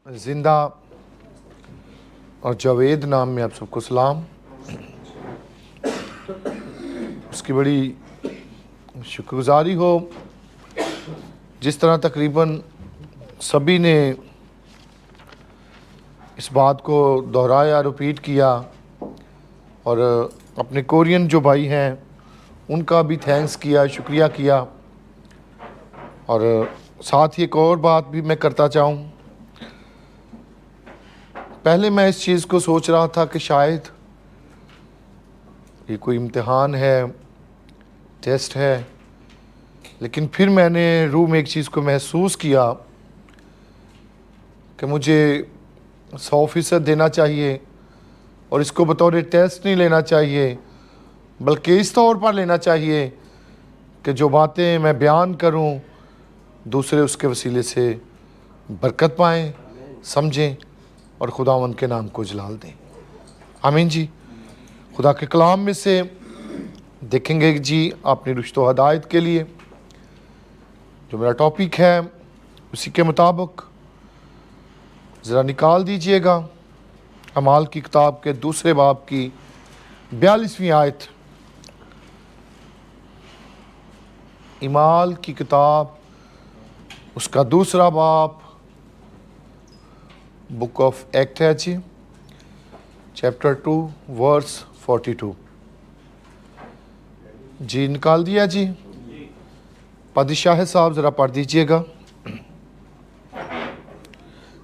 जिंदा और जावेद नाम में आप सबको सलाम। उसकी बड़ी शुक्रगुजारी हो जिस तरह तकरीबन सभी ने इस बात को दोहराया, रिपीट किया, और अपने कोरियन जो भाई हैं उनका भी थैंक्स किया, शुक्रिया किया। और साथ ही एक और बात भी मैं करता चाहूँ। पहले मैं इस चीज़ को सोच रहा था कि शायद ये कोई इम्तिहान है, टेस्ट है, लेकिन फिर मैंने रूह में एक चीज़ को महसूस किया कि मुझे 100% देना चाहिए और इसको बतौर टेस्ट नहीं लेना चाहिए, बल्कि इस तौर पर लेना चाहिए कि जो बातें मैं बयान करूं दूसरे उसके वसीले से बरकत पाएँ, समझें और खुदावंद के नाम को जलाल दें। आमीन जी। खुदा के कलाम में से देखेंगे जी अपनी रुश्त व हदायत के लिए जो मेरा टॉपिक है उसी के मुताबिक ज़रा निकाल दीजिएगा अमाल की किताब के दूसरे बाब की 42वीं आयत। इमाल की किताब उसका दूसरा बाब, बुक ऑफ एक्ट है जी, चैप्टर 2 वर्स 42। जी निकाल दिया जी। पादिशाह साहब ज़रा पढ़ दीजिएगा।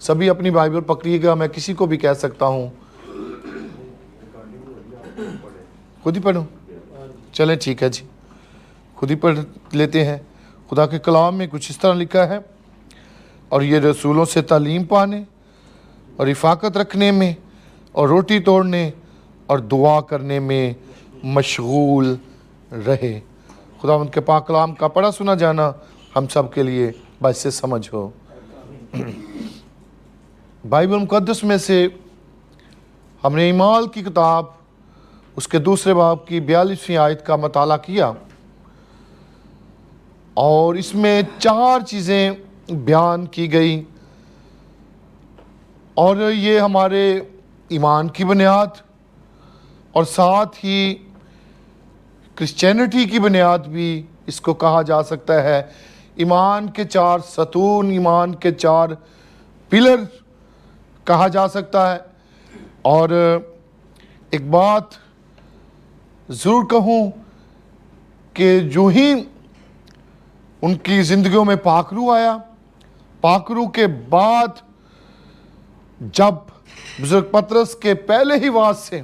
सभी अपनी बाइबल पकड़िएगा, मैं किसी को भी कह सकता हूँ। खुद ही पढ़ूँ? चलें ठीक है जी, खुद ही पढ़ लेते हैं। खुदा के कलाम में कुछ इस तरह लिखा है, और ये रसूलों से तालीम पाने और इफ़ाकत रखने में और रोटी तोड़ने और दुआ करने में मशगूल रहे। खुदा उनके पाक कलाम का पढ़ा सुना जाना हम सब के लिए बाइसे समझ हो। बाइबल मुक़द्दस में से हमने इमाल की किताब उसके दूसरे बाब की 42वीं आयत का मताला किया, और इसमें 4 चीज़ें बयान की गई, और ये हमारे ईमान की बुनियाद और साथ ही क्रिश्चियनिटी की बुनियाद भी इसको कहा जा सकता है। ईमान के 4 सतून, ईमान के 4 पिलर कहा जा सकता है। और एक बात ज़रूर कहूँ कि जो ही उनकी ज़िंदगियों में पाखरू आया, पाखरू के बाद जब बुजुर्ग पतरस के पहले ही वाज से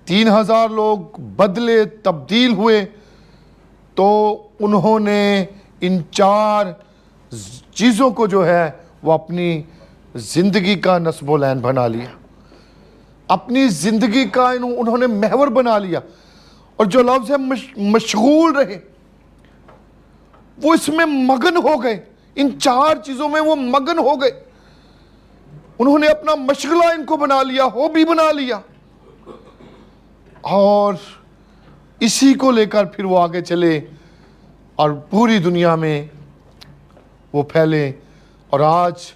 3000 लोग बदले, तब्दील हुए, तो उन्होंने इन 4 चीज़ों को जो है वो अपनी ज़िंदगी का नस्बोलैन बना लिया, अपनी ज़िंदगी का उन्होंने महवर बना लिया। और जो लफ्ज़ है मशगूल रहे, वो इसमें मगन हो गए, इन 4 चीज़ों में वो मगन हो गए। उन्होंने अपना मशगला इनको बना लिया, हॉबी बना लिया, और इसी को लेकर फिर वो आगे चले और पूरी दुनिया में वो फैले। और आज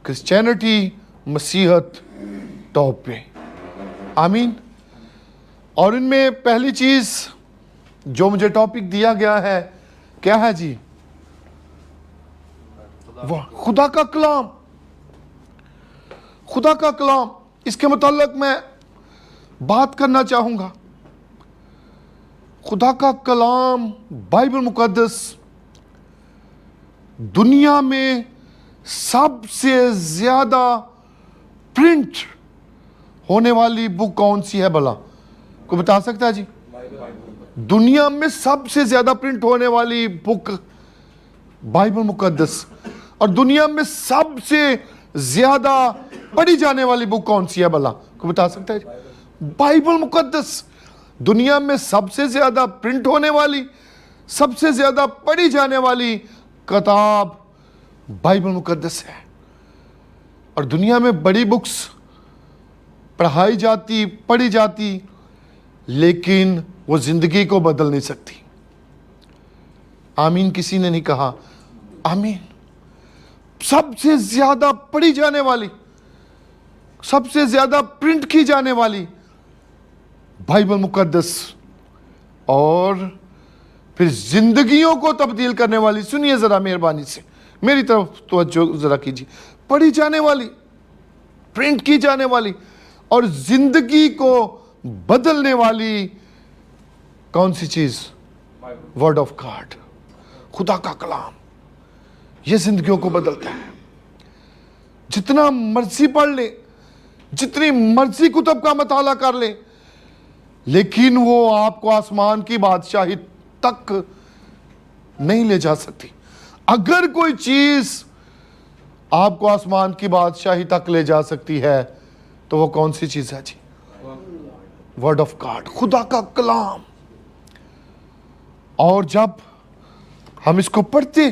क्रिश्चियनिटी, मसीहत टॉप पे। आमीन। और इनमें पहली चीज़ जो मुझे टॉपिक दिया गया है क्या है जी? वाह, खुदा का कलाम। खुदा का कलाम, इसके मुताल्लिक मैं बात करना चाहूँगा। खुदा का कलाम बाइबल मुक़द्दस दुनिया में सबसे ज़्यादा प्रिंट होने वाली बुक कौन सी है भला? कोई बता सकता है जी? दुनिया में सबसे ज़्यादा प्रिंट होने वाली बुक बाइबल मुक़द्दस, और दुनिया में सबसे ज़्यादा पढ़ी जाने वाली बुक कौन सी है भला? कोई बता सकता है? बाइबल मुक़द्दस दुनिया में सबसे ज़्यादा प्रिंट होने वाली, सबसे ज़्यादा पढ़ी जाने वाली किताब बाइबल मुक़द्दस है। और दुनिया में बड़ी बुक्स पढ़ाई जाती, पढ़ी जाती, लेकिन वो ज़िंदगी को बदल नहीं सकती। आमीन किसी ने नहीं कहा? आमीन। सबसे ज्यादा पढ़ी जाने वाली, सबसे ज्यादा प्रिंट की जाने वाली बाइबल मुकद्दस, और फिर जिंदगियों को तब्दील करने वाली। सुनिए जरा मेहरबानी से, मेरी तरफ तवज्जो जरा कीजिए। पढ़ी जाने वाली, प्रिंट की जाने वाली और जिंदगी को बदलने वाली कौन सी चीज? वर्ड ऑफ गॉड, खुदा का कलाम। यह जिंदगियों को बदलता है। जितना मर्जी पढ़ ले, जितनी मर्जी कुतुब का मताला कर ले, लेकिन वो आपको आसमान की बादशाही तक नहीं ले जा सकती। अगर कोई चीज आपको आसमान की बादशाही तक ले जा सकती है तो वो कौन सी चीज है जी? वर्ड ऑफ गॉड, खुदा का कलाम। और जब हम इसको पढ़ते,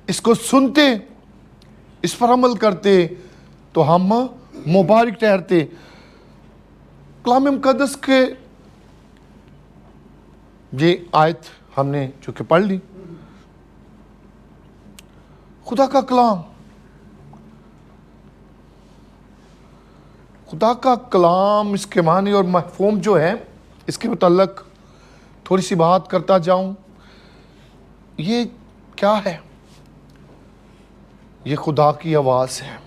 इसको सुनते, इस पर अमल करते, तो हम मुबारक ठहरते। कलाम मुकद्दस के ये आयत हमने चूंकि पढ़ ली, खुदा का कलाम, खुदा का कलाम, इसके मानी और मफ़हूम जो है, इसके मुतल्लक थोड़ी सी बात करता जाऊं। ये क्या है? ये खुदा की आवाज़ है।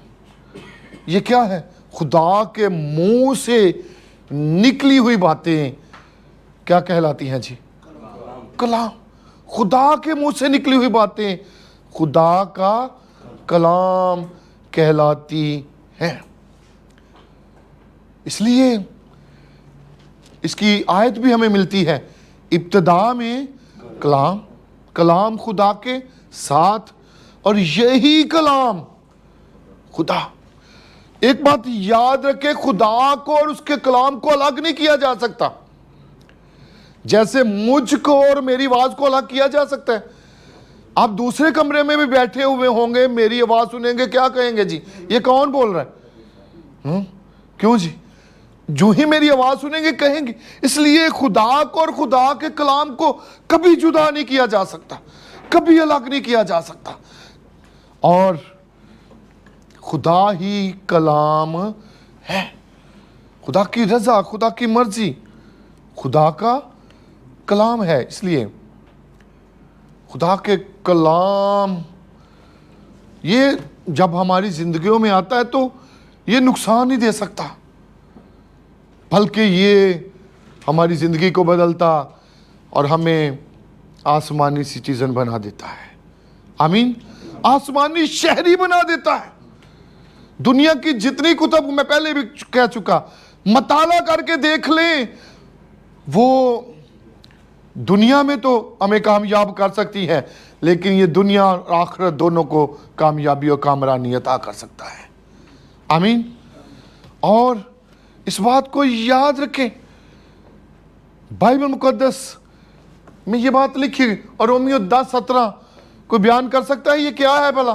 ये क्या है? खुदा के मुंह से निकली हुई बातें क्या कहलाती हैं जी? कलाम। खुदा के मुंह से निकली हुई बातें खुदा का कलाम कहलाती हैं। इसलिए इसकी आयत भी हमें मिलती है, इब्तिदा में कलाम, कलाम खुदा के साथ, और यही कलाम खुदा। एक बात याद रखे, खुदा को और उसके कलाम को अलग नहीं किया जा सकता। जैसे मुझको और मेरी आवाज को अलग किया जा सकता है। आप दूसरे कमरे में भी बैठे हुए होंगे, मेरी आवाज सुनेंगे, क्या कहेंगे जी? ये कौन बोल रहा है? क्यों जी? जो ही मेरी आवाज सुनेंगे कहेंगे। इसलिए खुदा को और खुदा के कलाम को कभी जुदा नहीं किया जा सकता, कभी अलग नहीं किया जा सकता। और खुदा ही कलाम है। खुदा की रजा, खुदा की मर्जी, खुदा का कलाम है। इसलिए खुदा के कलाम ये जब हमारी जिंदगियों में आता है तो ये नुकसान नहीं दे सकता, बल्कि ये हमारी ज़िंदगी को बदलता और हमें आसमानी सिटीज़न बना देता है। आमीन। आसमानी शहरी बना देता है। दुनिया की जितनी कुतुब, मैं पहले भी कह चुका, मताला करके देख लें, वो दुनिया में तो हमें कामयाब कर सकती है, लेकिन ये दुनिया और आखिरत दोनों को कामयाबी और कामरानी अता कर सकता है। आमीन। और इस बात को याद रखें, बाइबल मुकद्दस में ये बात लिखी, और रोमियो 10:17 कोई बयान कर सकता है ये क्या है भला?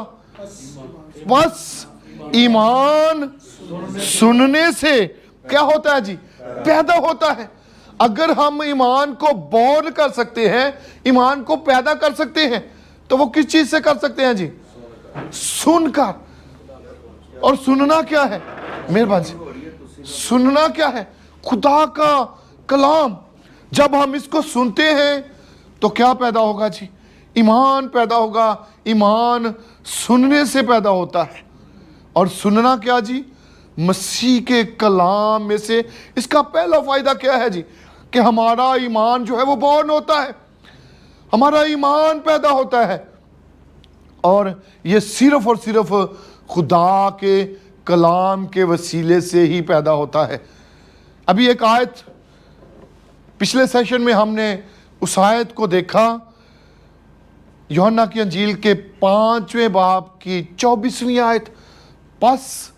बस ईमान सुनने से क्या होता है जी? पैदा होता है। अगर हम ईमान को बोर कर सकते हैं, ईमान को पैदा कर सकते हैं, तो वो किस चीज से कर सकते हैं जी? सुनकर। और सुनना क्या है? मेहरबानी से, सुनना क्या है? खुदा का कलाम। जब हम इसको सुनते हैं तो क्या पैदा होगा जी? ईमान पैदा होगा। ईमान सुनने से पैदा होता है। और सुनना क्या जी? मसीह के कलाम में से। इसका पहला फायदा क्या है जी? कि हमारा ईमान जो है वो बॉर्न होता है, हमारा ईमान पैदा होता है, और ये सिर्फ और सिर्फ खुदा के कलाम के वसीले से ही पैदा होता है। अभी एक आयत, पिछले सेशन में हमने उस आयत को देखा, यूहन्ना की अंजील के 5वें बाब की 24वीं आयत। बस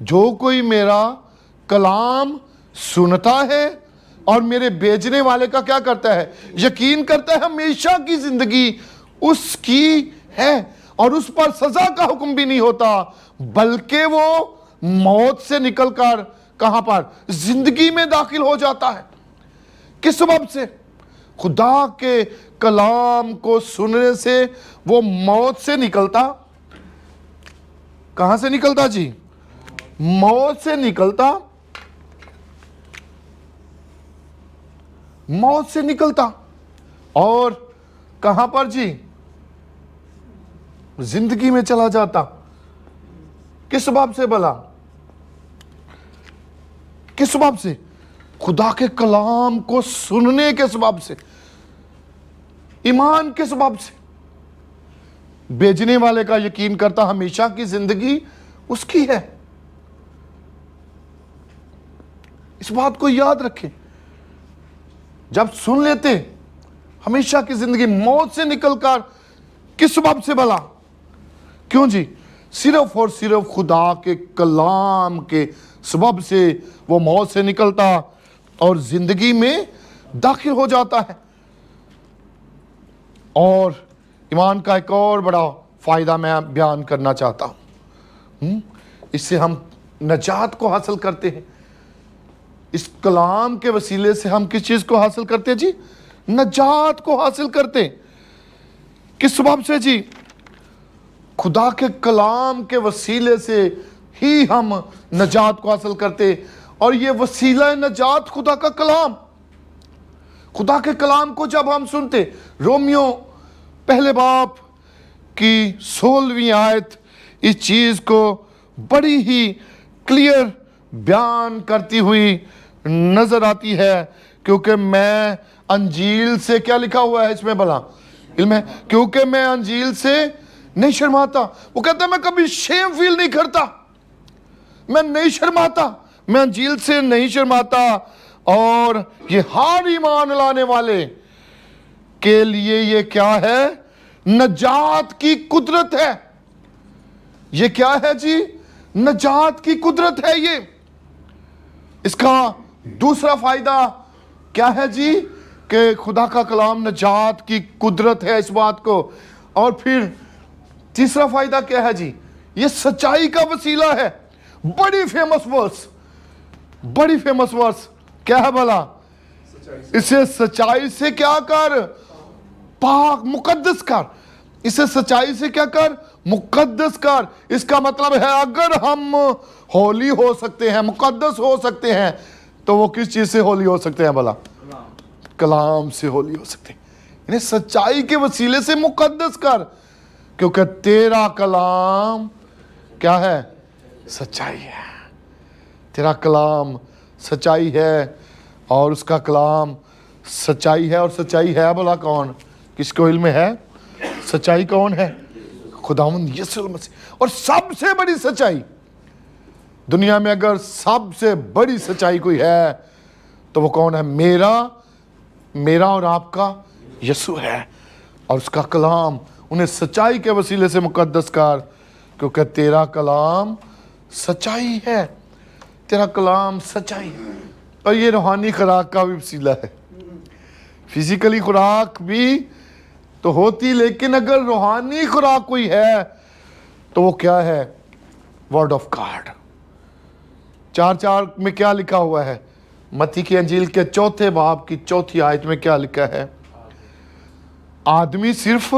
जो कोई मेरा कलाम सुनता है और मेरे भेजने वाले का क्या करता है? यकीन करता है, हमेशा की जिंदगी उसकी है, और उस पर सजा का हुक्म भी नहीं होता, बल्कि वो मौत से निकलकर कहां पर? जिंदगी में दाखिल हो जाता है। किस सबब से? खुदा के कलाम को सुनने से वो मौत से निकलता, कहां से निकलता जी? मौत से निकलता, मौत से निकलता और कहां पर जी? जिंदगी में चला जाता। किस सबब से भला? किस सबब से? खुदा के कलाम को सुनने के सबब से, ईमान के सबब से। भेजने वाले का यकीन करता हमेशा की जिंदगी उसकी है। इस बात को याद रखें। जब सुन लेते हमेशा की जिंदगी मौत से निकलकर, किस सबब से भला? क्यों जी? सिर्फ और सिर्फ खुदा के कलाम के सबब से वो मौत से निकलता और जिंदगी में दाखिल हो जाता है। और ईमान का एक और बड़ा फायदा मैं बयान करना चाहता हूं। इससे हम नजात को हासिल करते हैं। इस कलाम के वसीले से हम किस चीज को हासिल करते हैं जी? नजात को हासिल करते हैं। किस सबब से जी? खुदा के कलाम के वसीले से ही हम नजात को हासिल करते। और ये वसीला नजात खुदा का कलाम। खुदा के कलाम को जब हम सुनते, रोमियो पहले बाब की 16वीं आयत इस चीज को बड़ी ही क्लियर बयान करती हुई नजर आती है। क्योंकि मैं अंजील से, क्या लिखा हुआ है इसमें भला? इल्म है, क्योंकि मैं अंजील से नहीं शर्माता। वो कहता है मैं कभी शेम फील नहीं करता, मैं नहीं शर्माता, मैं अंजील से नहीं शर्माता। और ये हर ईमान लाने वाले के लिए ये क्या है? नजात की कुदरत है। ये क्या है जी? नजात की कुदरत है ये। इसका दूसरा फायदा क्या है जी? कि खुदा का कलाम नजात की कुदरत है, इस बात को। और फिर तीसरा फायदा क्या है जी? ये सच्चाई का वसीला है। बड़ी फेमस वर्स, बड़ी फेमस वर्स क्या है भला? इसे सच्चाई से क्या कर? पाक मुकद्दस कर। इसे सच्चाई से क्या कर? मुकद्दस कर। इसका मतलब है अगर हम होली हो सकते हैं, मुकद्दस हो सकते हैं, तो वो किस चीज से होली हो सकते हैं भला? कलाम से होली हो सकते हैं। इन्हें सच्चाई के वसीले से मुकद्दस कर, क्योंकि तेरा कलाम क्या है? सच्चाई है। तेरा कलाम सच्चाई है और उसका कलाम सच्चाई है। और सच्चाई है भला कौन? किसको इल्म है? सच्चाई कौन है? खुदावंद यीशु मसीह। और सबसे बड़ी सच्चाई दुनिया में, अगर सबसे बड़ी सच्चाई कोई है तो वो कौन है? मेरा और आपका यीशु है। और उसका कलाम, उन्हें सच्चाई के वसीले से मुकद्दस कर, क्योंकि तेरा कलाम सच्चाई है। तेरा कलाम सच्चाई है। और ये रूहानी खुराक का भी वसीला है। फिजिकली खुराक भी तो होती, लेकिन अगर रूहानी खुराक कोई है तो वो क्या है? Word of God. 4:4 में क्या लिखा हुआ है? मत्ती की अंजील के 4 बाब की 4 आयत में क्या लिखा है? आदमी सिर्फ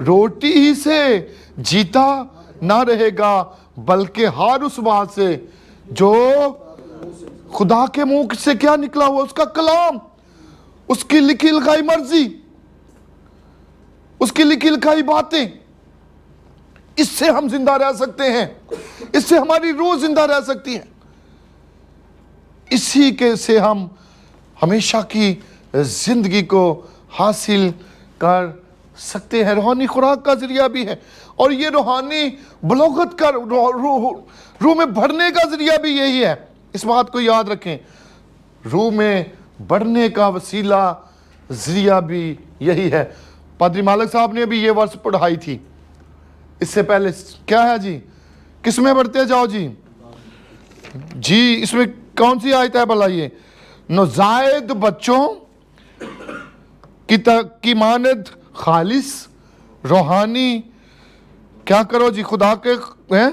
रोटी ही से जीता ना रहेगा, बल्कि हर उस बात से जो खुदा के मुंह से क्या निकला हुआ, उसका कलाम, उसकी लिखी लिखाई मर्जी, उसकी लिखी लिखाई बातें। इससे हम जिंदा रह सकते हैं। इससे हमारी रूह जिंदा रह सकती है। इसी के से हम हमेशा की जिंदगी को हासिल कर सकते हैं। रूहानी खुराक का जरिया भी है। और ये रूहानी बलोगत का, रूह में बढ़ने का जरिया भी यही है। इस बात को याद रखें। रूह में बढ़ने का वसीला, जरिया भी यही है। पादरी मालिक साहब ने भी ये वर्ष पढ़ाई थी। इससे पहले क्या है जी? किस में बढ़ते जाओ जी? जी इसमें कौन सी आयत है भला? ये नौजायद बच्चों की मानद खालिस रूहानी क्या करो जी? खुदा के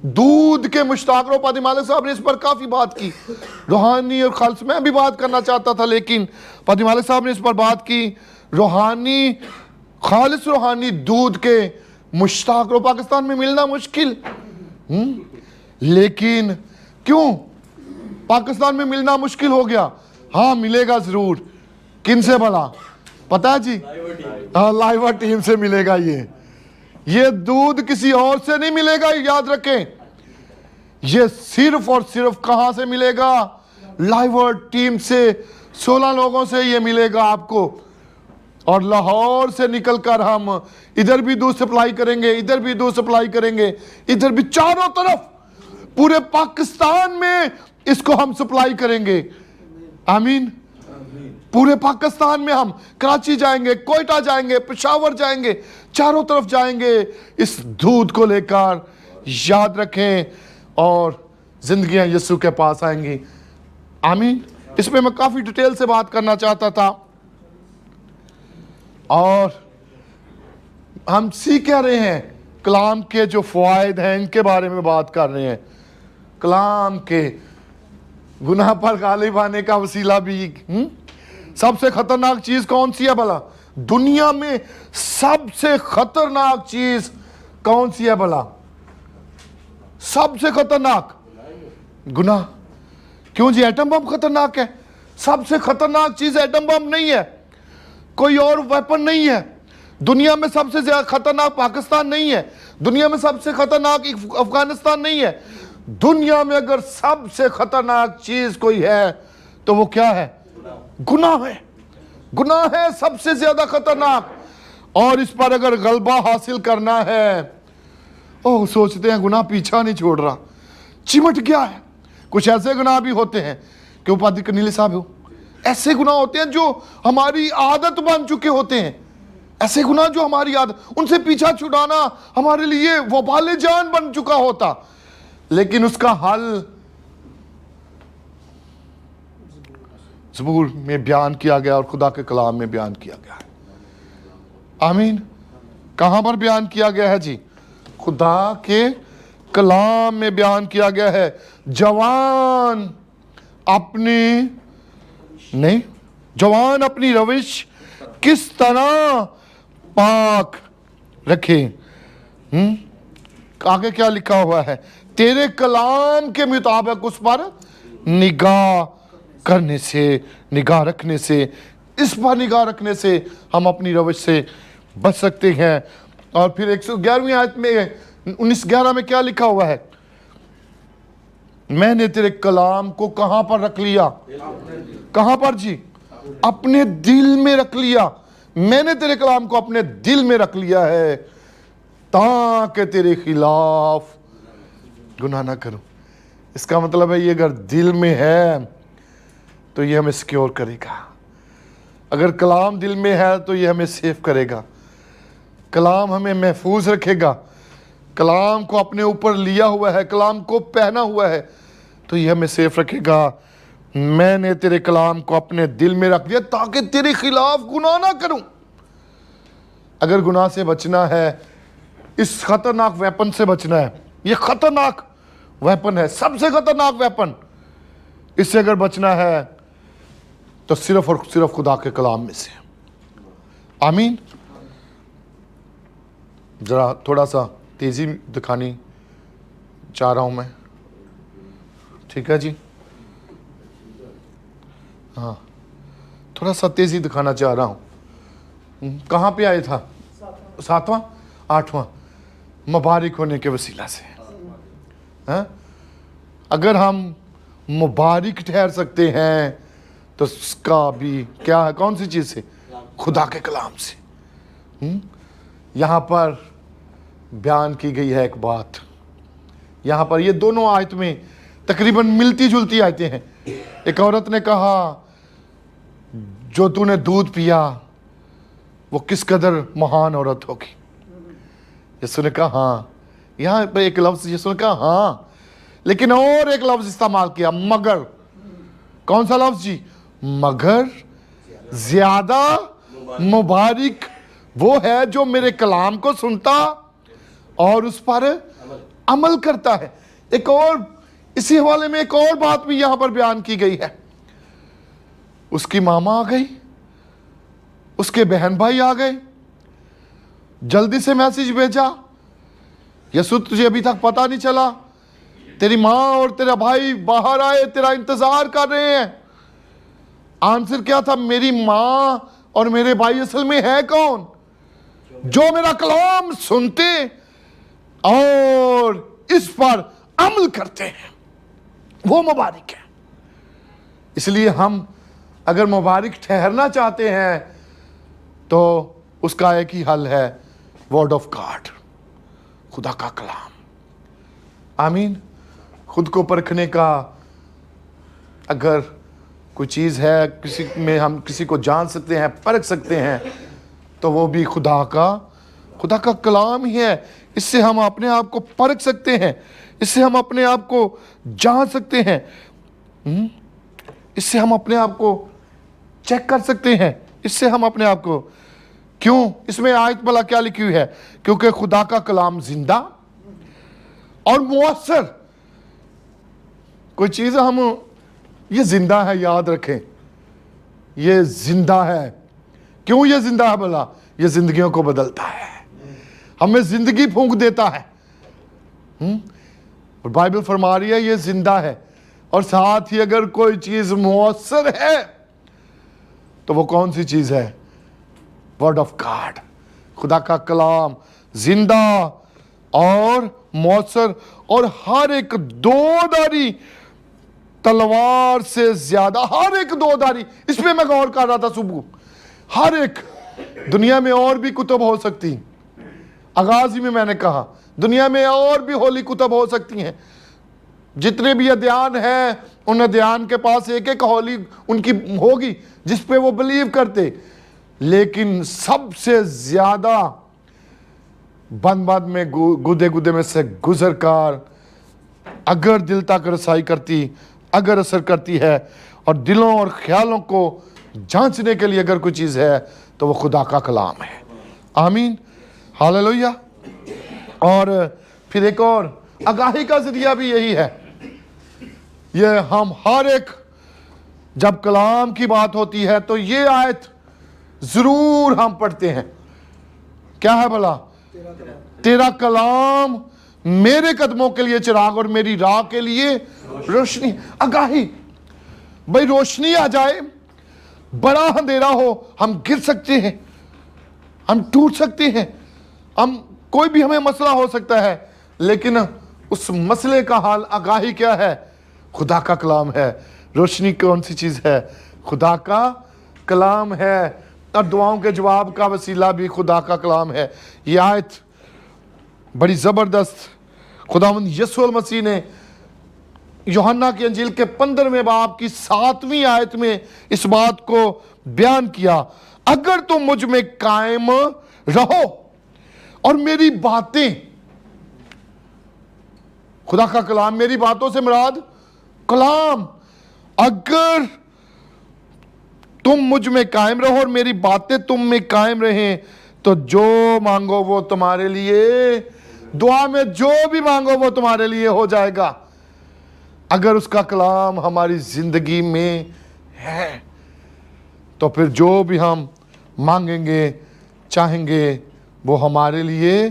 दूध के मुश्ताक रहो। पादरी मालिक साहब ने इस पर काफी बात की। रूहानी और खालिस, मैं भी बात करना चाहता था, लेकिन पादरी मालिक साहब ने इस पर बात की। रूहानी खालिस रूहानी दूध के मुश्ताक हो। पाकिस्तान में मिलना मुश्किल, लेकिन क्यों पाकिस्तान में मिलना मुश्किल हो गया? हाँ मिलेगा जरूर। किन से भला पता है जी? हाँ लाइवा टीम से मिलेगा। ये दूध किसी और से नहीं मिलेगा, याद रखें। ये सिर्फ और सिर्फ कहां से मिलेगा? लाइवा टीम से 16 लोगों से ये मिलेगा आपको। और लाहौर से निकलकर हम इधर भी दूध सप्लाई करेंगे, इधर भी दूध सप्लाई करेंगे, इधर भी, चारों तरफ पूरे पाकिस्तान में इसको हम सप्लाई करेंगे। आमीन। पूरे पाकिस्तान में हम कराची जाएंगे, कोयटा जाएंगे, पेशावर जाएंगे, चारों तरफ जाएंगे इस दूध को लेकर। याद रखें, और जिंदगियां यीशु के पास आएंगी। आमीन। इस पे मैं काफी डिटेल से बात करना चाहता था, और हम सीख क्या रहे हैं? कलाम के जो फ़वाइद हैं इनके बारे में बात कर रहे हैं। कलाम के गुनाह पर गालिब आने का वसीला भी। सबसे खतरनाक चीज कौन सी है भला? दुनिया में सबसे खतरनाक चीज कौन सी है भला? सबसे खतरनाक गुनाह। क्यों जी? एटम बम खतरनाक है। सबसे खतरनाक चीज एटम बम नहीं है, कोई और वेपन नहीं है। दुनिया में सबसे ज्यादा खतरनाक पाकिस्तान नहीं है, दुनिया में सबसे खतरनाक अफगानिस्तान नहीं है। दुनिया में अगर सबसे खतरनाक चीज कोई है तो वो क्या है? गुनाह है। गुनाह है सबसे ज्यादा खतरनाक। और इस पर अगर गलबा हासिल करना है, ओह सोचते हैं गुनाह पीछा नहीं छोड़ रहा, चिमट गया है। कुछ ऐसे गुनाह भी होते हैं कि उपाधि कनीले साहब हो, ऐसे गुनाह होते हैं जो हमारी आदत बन चुके होते हैं। ऐसे गुनाह जो हमारी आदत, उनसे पीछा छुड़ाना हमारे लिए वबाले जान बन चुका होता। लेकिन उसका हल ज़बूर में बयान किया गया और खुदा के कलाम में बयान किया गया है। आमीन। कहां पर बयान किया गया है जी? खुदा के कलाम में बयान किया गया है। जवान अपनी रविश किस तरह पाक रखे। आगे क्या लिखा हुआ है? तेरे कलाम के मुताबिक उस पर निगाह करने से, निगाह रखने से, इस पर निगाह रखने से हम अपनी रविश से बच सकते हैं। और फिर 111वीं आयत में 19:11 में क्या लिखा हुआ है? मैंने तेरे कलाम को कहां पर रख लिया? कहां पर जी? अपने दिल में रख लिया। मैंने तेरे कलाम को अपने दिल में रख लिया है ताकि तेरे खिलाफ गुनाह ना करूं। इसका मतलब है ये अगर दिल में है तो ये हमें सिक्योर करेगा। अगर कलाम दिल में है तो ये हमें सेफ करेगा। कलाम हमें महफूज रखेगा। कलाम को अपने ऊपर लिया हुआ है, कलाम को पहना हुआ है, तो ये हमें सेफ रखेगा। मैंने तेरे कलाम को अपने दिल में रख दिया ताकि तेरे खिलाफ गुनाह ना करूं। अगर गुनाह से बचना है, इस खतरनाक वेपन से बचना है, ये खतरनाक वेपन है, सबसे खतरनाक वेपन, इससे अगर बचना है तो सिर्फ और सिर्फ खुदा के कलाम में से। आमीन। जरा थोड़ा सा तेजी दिखानी चाह रहा हूं मैं, ठीक है जी? हाँ, थोड़ा सा तेजी दिखाना चाह रहा हूं। कहाँ पे आए था? 7वां 8वां, मुबारक होने के वसीला से। हाँ? अगर हम मुबारक ठहर सकते हैं तो उसका भी क्या है? कौन सी चीज़ से? खुदा के कलाम से। यहाँ पर बयान की गई है एक बात। यहाँ पर ये दोनों आयत में तकरीबन मिलती जुलती आयतें हैं। एक औरत ने कहा जो तूने दूध पिया वो किस कदर महान औरत होगी। यीशु ने कहा हाँ। यहाँ पर एक लफ्ज़ यीशु ने कहा हाँ, लेकिन और एक लफ्ज़ इस्तेमाल किया, मगर। कौन सा लफ्ज़ जी? मगर ज्यादा मुबारक वो है जो मेरे कलाम को सुनता और उस पर अमल करता है। एक और इसी हवाले में एक और बात भी यहां पर बयान की गई है। उसकी मामा आ गई, उसके बहन भाई आ गए, जल्दी से मैसेज भेजा, यसु तुझे अभी तक पता नहीं चला, तेरी माँ और तेरा भाई बाहर आए, तेरा इंतजार कर रहे हैं। आंसर क्या था? मेरी माँ और मेरे भाई असल में है कौन? जो मेरा कलाम सुनते और इस पर अमल करते हैं, वो मुबारक है। इसलिए हम अगर मुबारक ठहरना चाहते हैं तो उसका एक ही हल है, वर्ड ऑफ गॉड, खुदा का कलाम। आमीन। खुद को परखने का अगर कोई चीज़ है, किसी में हम किसी को जान सकते हैं, परख सकते हैं, तो वो भी खुदा का कलाम ही है। इससे हम अपने आप को परख सकते हैं, इससे हम अपने आप को जान सकते हैं, इससे हम अपने आप को चेक कर सकते हैं, इससे हम अपने आप को, क्यों? इसमें आयत भला क्या लिखी हुई है? क्योंकि खुदा का कलाम जिंदा और मुअस्सर। कोई चीज़ हम, ये जिंदा है, याद रखें, ये जिंदा है। क्यों ये जिंदा है भला? ये जिंदगियों को बदलता है, हमें जिंदगी फूंक देता है। और बाइबल फरमा रही है ये जिंदा है। और साथ ही अगर कोई चीज मुअस्सर है तो वो कौन सी चीज है? वर्ड ऑफ गॉड, खुदा का कलाम जिंदा और मुअस्सर और हर एक दोधारी तलवार से ज्यादा, हर एक दोधारी। इसमें मैं गौर कर रहा था सुबह, हर एक, दुनिया में और भी कुतुब हो सकती, आगाज ही में मैंने कहा दुनिया में और भी होली कुतुब हो सकती हैं। जितने भी अध्ययन हैं, उन अध्ययन के पास एक एक होली उनकी होगी जिस पे वो बिलीव करते, लेकिन सबसे ज्यादा बंद में गुदे गुदे में से गुजर कर अगर दिल तक रसाई करती, अगर असर करती है और दिलों और ख्यालों को जांचने के लिए अगर कोई चीज़ है तो वो खुदा का कलाम है। आमीन, हालेलुया। और फिर एक और आगाही का जरिया भी यही है। ये हम हर एक, जब कलाम की बात होती है तो ये आयत जरूर हम पढ़ते हैं। क्या है भला? तेरा कलाम मेरे कदमों के लिए चिराग और मेरी राह के लिए रोशनी। आगाही, भाई रोशनी आ जाए, बड़ा अंधेरा हो, हम गिर सकते हैं, हम टूट सकते हैं, हम कोई भी हमें मसला हो सकता है, लेकिन उस मसले का हाल आगाही क्या है? खुदा का कलाम है। रोशनी कौन सी चीज़ है? खुदा का कलाम है। और दुआओं के जवाब का वसीला भी खुदा का कलाम है। ये आयत बड़ी ज़बरदस्त खुदावंद यीशु मसीह ने यूहन्ना की अंजील के 15वें बाब की 7वीं आयत में इस बात को बयान किया, अगर तुम मुझ में कायम रहो और मेरी बातें, खुदा का कलाम, मेरी बातों से मुराद कलाम, अगर तुम मुझ में कायम रहो और मेरी बातें तुम में कायम रहें तो जो मांगो वो तुम्हारे लिए, दुआ में जो भी मांगो वो तुम्हारे लिए हो जाएगा। अगर उसका कलाम हमारी जिंदगी में है तो फिर जो भी हम मांगेंगे, चाहेंगे, वो हमारे लिए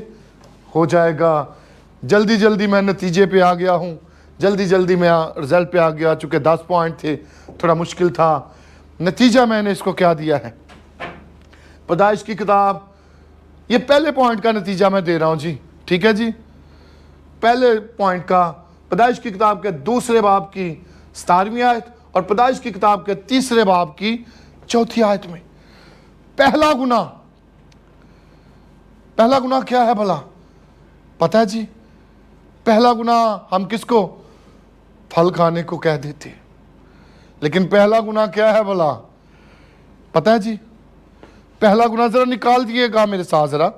हो जाएगा। जल्दी जल्दी मैं नतीजे पे आ गया हूँ, जल्दी मैं रिजल्ट पे आ गया, चूँकि 10 पॉइंट थे, थोड़ा मुश्किल था। नतीजा मैंने इसको क्या दिया है? पैदाइश की किताब, ये पहले पॉइंट का नतीजा मैं दे रहा हूँ जी, ठीक है जी। पहले पॉइंट का पैदाइश की किताब के 2 बाब की 17वीं आयत और पैदाइश की किताब के 3 बाब की 4थी आयत में पहला गुनाह क्या है भला? पता है जी? पहला गुनाह हम किसको? फल खाने को कह देते, लेकिन पहला गुनाह क्या है भला? पता है जी? पहला गुनाह जरा निकाल दिएगा मेरे साथ, जरा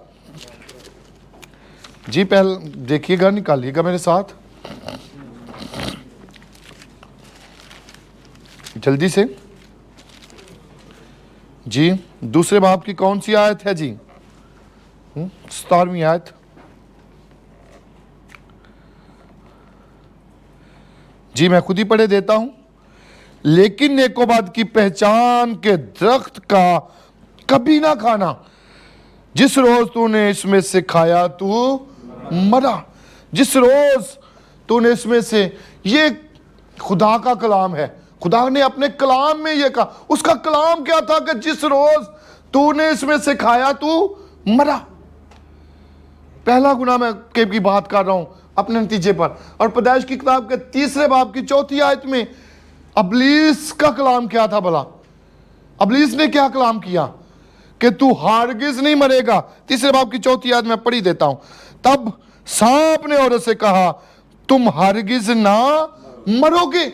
जी, पहले देखिएगा, निकालिएगा मेरे साथ जल्दी से जी। 2 बाब की कौन सी आयत है जी? 17वीं आयत जी, मैं खुद ही पढ़े देता हूं। लेकिन नेकोबद की पहचान के दरख्त का कभी ना खाना, जिस रोज तूने इसमें से खाया तू मरा। जिस रोज तूने इसमें से, ये खुदा का कलाम है, खुदा ने अपने कलाम में ये कहा। उसका कलाम क्या था कि जिस रोज तूने इसमें से खाया तू मरा। पहला गुनाह मैं की बात कर रहा हूं अपने नतीजे पर। और पैदाइश की किताब के 3 बाब की 4 आयत में अबलीस का कलाम क्या था भला? अबलीस ने क्या कलाम किया कि तू हारगिज नहीं मरेगा। 3 बाब की 4 आयत मैं पढ़ी देता हूं। तब सांप ने औरत से कहा, तुम हारगिज ना मरोगे।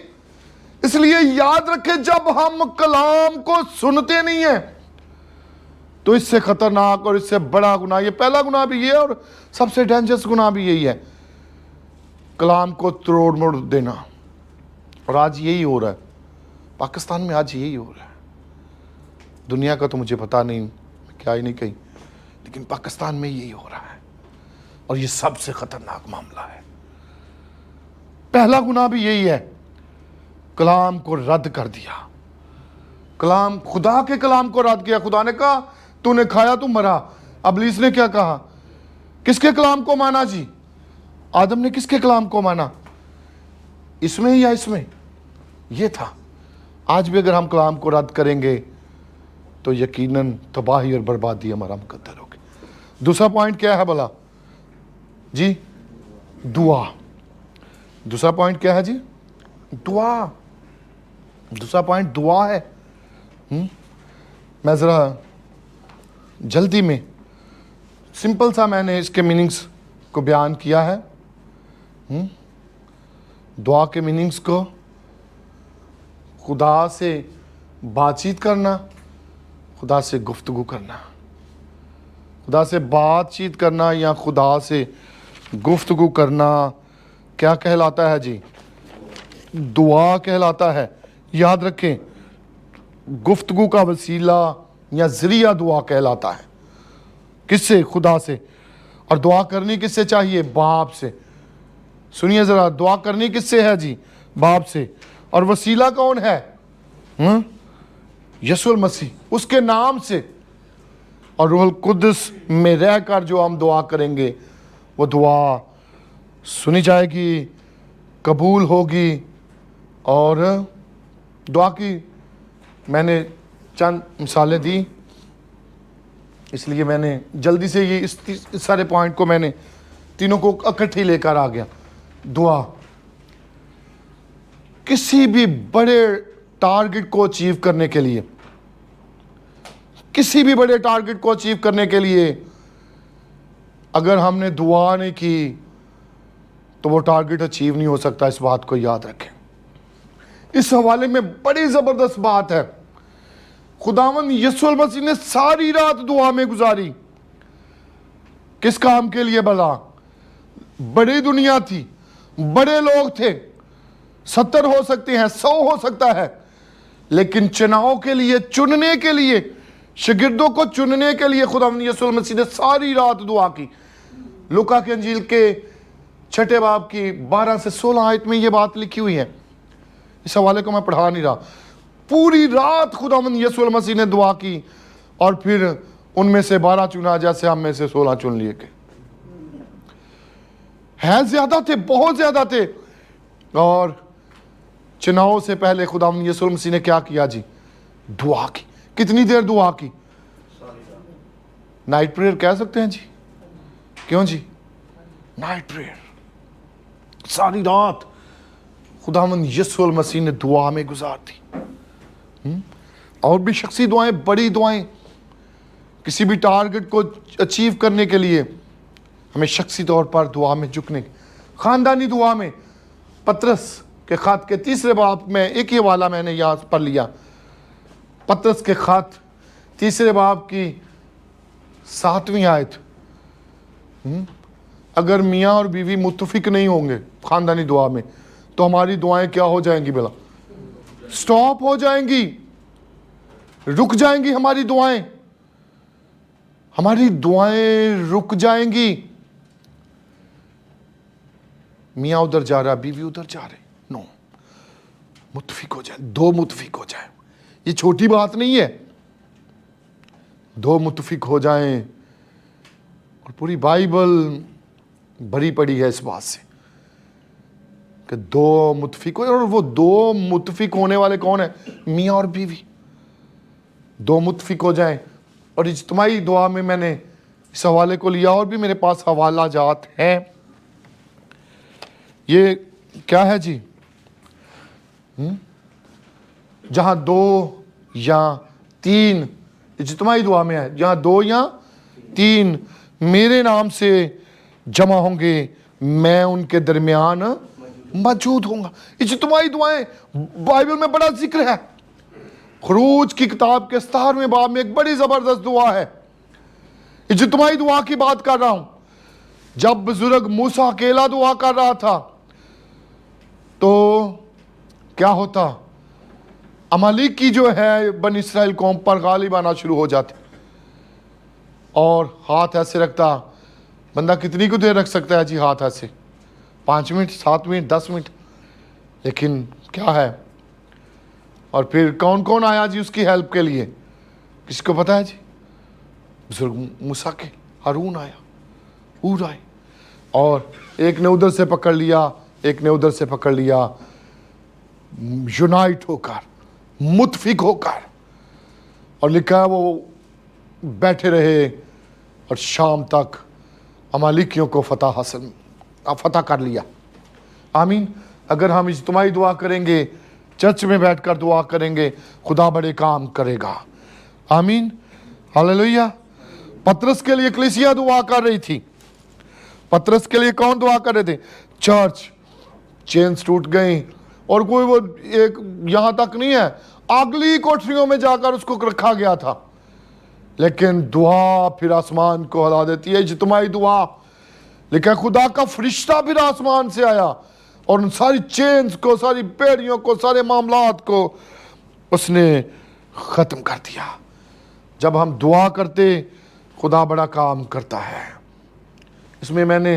इसलिए याद रखें, जब हम कलाम को सुनते नहीं है तो इससे खतरनाक और इससे बड़ा गुनाह, ये पहला गुनाह भी ये और सबसे डेंजरस गुनाह भी यही है, कलाम को तोड़ मोड़ देना। और आज यही हो रहा है पाकिस्तान में, आज यही हो रहा है। दुनिया का तो मुझे पता नहीं, क्या ही नहीं कहीं, लेकिन पाकिस्तान में यही हो रहा है और ये सबसे खतरनाक मामला है। पहला गुनाह भी यही है, कलाम को रद्द कर दिया। कलाम, खुदा के कलाम को रद्द किया। खुदा ने कहा तूने खाया तू मरा। अबलीस ने क्या कहा? किसके कलाम को माना जी? आदम ने किसके कलाम को माना? इसमें या इसमें? ये था। आज भी अगर हम कलाम को रद्द करेंगे तो यकीनन तबाही और बर्बादी हमारा मुकद्दर होगी। दूसरा पॉइंट क्या है भला जी? दुआ। दूसरा पॉइंट क्या है जी? दुआ। दूसरा पॉइंट दुआ है। मैं ज़रा जल्दी में सिंपल सा मैंने इसके मीनिंग्स को बयान किया है। दुआ के मीनिंग्स को, खुदा से बातचीत करना, खुदा से गुफ्तगू करना। खुदा से बातचीत करना या खुदा से गुफ्तगू करना क्या कहलाता है जी? दुआ कहलाता है। याद रखें, गुफ्तगू का वसीला या ज़रिया दुआ कहलाता है। किससे? खुदा से। और दुआ करनी किससे चाहिए? बाप से। सुनिए ज़रा, दुआ करनी किससे है जी? बाप से। और वसीला कौन है? यीशु मसीह, उसके नाम से। और रूहुल कुद्दस में रहकर जो हम दुआ करेंगे वो दुआ सुनी जाएगी, कबूल होगी। और दुआ की मैंने चंद मिसालें दी, इसलिए मैंने जल्दी से ये इस सारे पॉइंट को मैंने तीनों को इकट्ठे लेकर आ गया। दुआ किसी भी बड़े टारगेट को अचीव करने के लिए, किसी भी बड़े टारगेट को अचीव करने के लिए अगर हमने दुआ नहीं की तो वो टारगेट अचीव नहीं हो सकता। इस बात को याद रखें। इस हवाले में बड़ी ज़बरदस्त बात है। खुदावंद यीशु मसीह ने सारी रात दुआ में गुजारी। किस काम के लिए भला? बड़ी दुनिया थी, बड़े लोग थे, 70 हो सकते हैं, 100 हो सकता है, लेकिन चुनाव के लिए, चुनने के लिए, शागिर्दों को चुनने के लिए खुदावंद यीशु मसीह ने सारी रात दुआ की। लूका के अंजील के 6 बाब की 12 से 16 आयत में ये बात लिखी हुई है। इस हवाले को मैं पढ़ा नहीं रहा। पूरी रात खुदावंद यीशु मसीह ने दुआ की और फिर उनमें से 12 चुना, जैसे हम में से 16 चुन लिए के हैं। ज्यादा थे, बहुत ज्यादा थे। और चुनाव से पहले खुदावंद यीशु मसीह ने क्या किया जी? दुआ की। कितनी देर दुआ की? नाइट प्रेयर कह सकते हैं जी। क्यों जी? Night prayer. सारी रात खुदावंद यीशु मसीह ने दुआ में गुजार दी। और भी शख्सी दुआएं, बड़ी दुआएं, किसी भी टारगेट को अचीव करने के लिए हमें शख्सी तौर पर दुआ में झुकने, खानदानी दुआ में। पतरस के खत के 3 बाब में एक ही वाला मैंने यहाँ पढ़ लिया। पतरस के खत 3 बाब की 7वीं आयत। अगर मियाँ और बीवी मुत्तफिक नहीं होंगे खानदानी दुआ में तो हमारी दुआएं क्या हो जाएंगी भला? स्टॉप हो जाएंगी, रुक जाएंगी। हमारी दुआएं रुक जाएंगी। मियाँ उधर जा रहा, बीवी उधर जा रहे, नो, मुत्तफिक हो जाए, 2 मुत्तफिक हो जाए। ये छोटी बात नहीं है। 2 मुत्तफिक हो जाएं और पूरी बाइबल भरी पड़ी है इस बात से कि दो मुतफिक हो, और वो दो मुतफिक होने वाले कौन है? मियाँ और बीवी दो मुतफिक हो जाएं। और इज्तिमाई दुआ में मैंने इस हवाले को लिया, और भी मेरे पास हवाला जात हैं। ये क्या है जी? जहां दो या तीन, इज्तिमाई दुआ में है, जहां दो या तीन मेरे नाम से जमा होंगे, मैं उनके दरमियान मौजूद होऊंगा। इज्तिमाई दुआएं बाइबल में बड़ा जिक्र है। खुरूज की किताब के 17वें बाब में एक बड़ी जबरदस्त दुआ है। इज्तिमाई दुआ की बात कर रहा हूं। जब बुजुर्ग मूसा अकेला दुआ कर रहा था तो क्या होता? अमालिक की जो है बनी इसराइल कौम पर गालिब आना शुरू हो जाते, और हाथ ऐसे रखता। बंदा कितनी को देर रख सकता है जी हाथ ऐसे? 5 मिनट, 7 मिनट, 10 मिनट, लेकिन क्या है? और फिर कौन कौन आया जी उसकी हेल्प के लिए? किसको पता है जी? बुजुर्ग मूसा के हारून आया, हूर आए, और एक ने उधर से पकड़ लिया, एक ने उधर से पकड़ लिया, यूनाइट होकर, मुतफिक होकर। और लिखा है वो बैठे रहे और शाम तक अमालिकियों को फतह कर लिया। आमीन। अगर हम इज्तिमाई दुआ करेंगे, चर्च में बैठकर दुआ करेंगे, खुदा बड़े काम करेगा। आमीन, हालेलुया। पतरस के लिए कलीसिया दुआ कर रही थी। पतरस के लिए कौन दुआ कर रहे थे? चर्च। चेन्स टूट गई, और कोई वो एक यहां तक नहीं है, अगली कोठरियों में जाकर उसको रखा गया था। लेकिन दुआ फिर आसमान को हिला देती है। इज्तिमाई दुआ लेकिन खुदा का फरिश्ता फिर आसमान से आया और उन सारी चेन्स को, सारी बेड़ियों को, सारे मामलात को उसने ख़त्म कर दिया। जब हम दुआ करते, खुदा बड़ा काम करता है। इसमें मैंने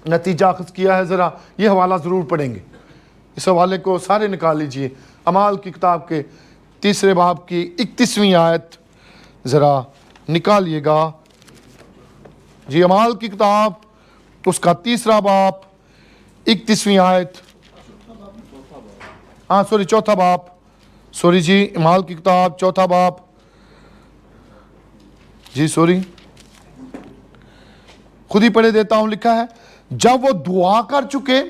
नतीजा अख़ज़ किया है, ज़रा ये हवाला ज़रूर पढ़ेंगे। इस हवाले को सारे निकाल लीजिए। अमाल की किताब के 3 बाब की 31वीं आयत ज़रा निकालिएगा जी। अमाल की किताब उसका 3 बाब 31वीं आयत, हाँ सॉरी 4 बाब, सॉरी जी, अमाल की किताब 4 बाब जी, सॉरी, खुद ही पढ़े देता हूं। लिखा है, जब वो दुआ कर चुके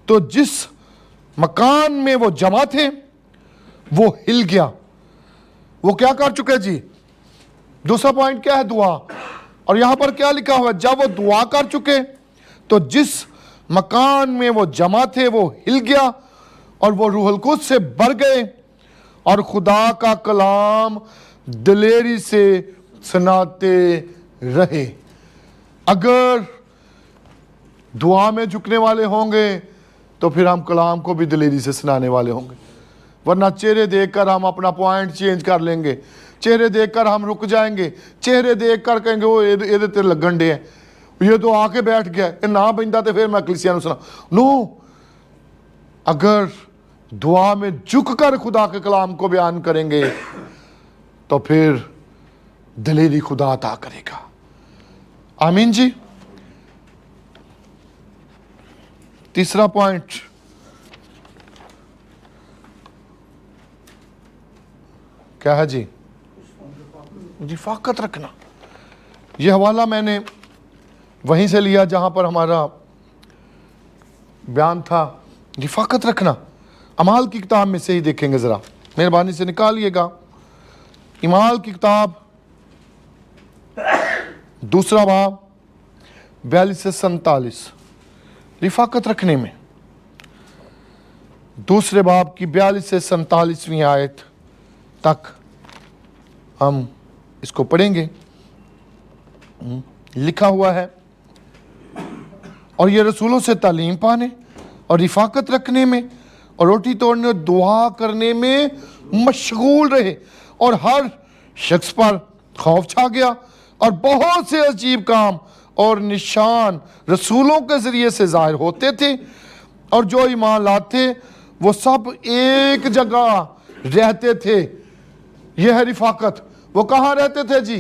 तो जिस मकान में वो जमा थे वो हिल गया। वो क्या कर चुके जी? दूसरा पॉइंट क्या है? दुआ। और यहां पर क्या लिखा हुआ है? जब वो दुआ कर चुके तो जिस मकान में वो जमा थे वो हिल गया, और वो रूहुल कुद्स से भर गए और खुदा का कलाम दिलेरी से सुनाते रहे। अगर दुआ में झुकने वाले होंगे तो फिर हम कलाम को भी दिलेरी से सुनाने वाले होंगे, वरना चेहरे देखकर हम अपना पॉइंट चेंज कर लेंगे, चेहरे देखकर हम रुक जाएंगे, चेहरे देखकर कहेंगे वो ये ते लगन डे है, ये तो आके बैठ गया, ये ना बंदा तो फिर मैं कलीसिया नूं सुना। नो, अगर दुआ में झुक कर खुदा के कलाम को बयान करेंगे तो फिर दिलेरी खुदा अता करेगा। आमीन जी। तीसरा पॉइंट, क्या है जी? रिफाकत रखना। यह हवाला मैंने वहीं से लिया जहां पर हमारा बयान था। रिफाकत रखना अमाल की किताब में से ही देखेंगे, ज़रा मेहरबानी से निकालिएगा। अमाल की किताब 2 बाब 42 से 47। रिफाकत रखने में 2 बाब की 42 से 47वीं आयत तक हम इसको पढ़ेंगे। लिखा हुआ है, और ये रसूलों से तालीम पाने और रिफाकत रखने में और रोटी तोड़ने और दुआ करने में मशगूल रहे, और हर शख्स पर खौफ छा गया, और बहुत से अजीब काम और निशान रसूलों के ज़रिए से ज़ाहिर होते थे, और जो ईमान लाते वो सब एक जगह रहते थे। यह है रिफाकत। वो कहाँ रहते थे जी?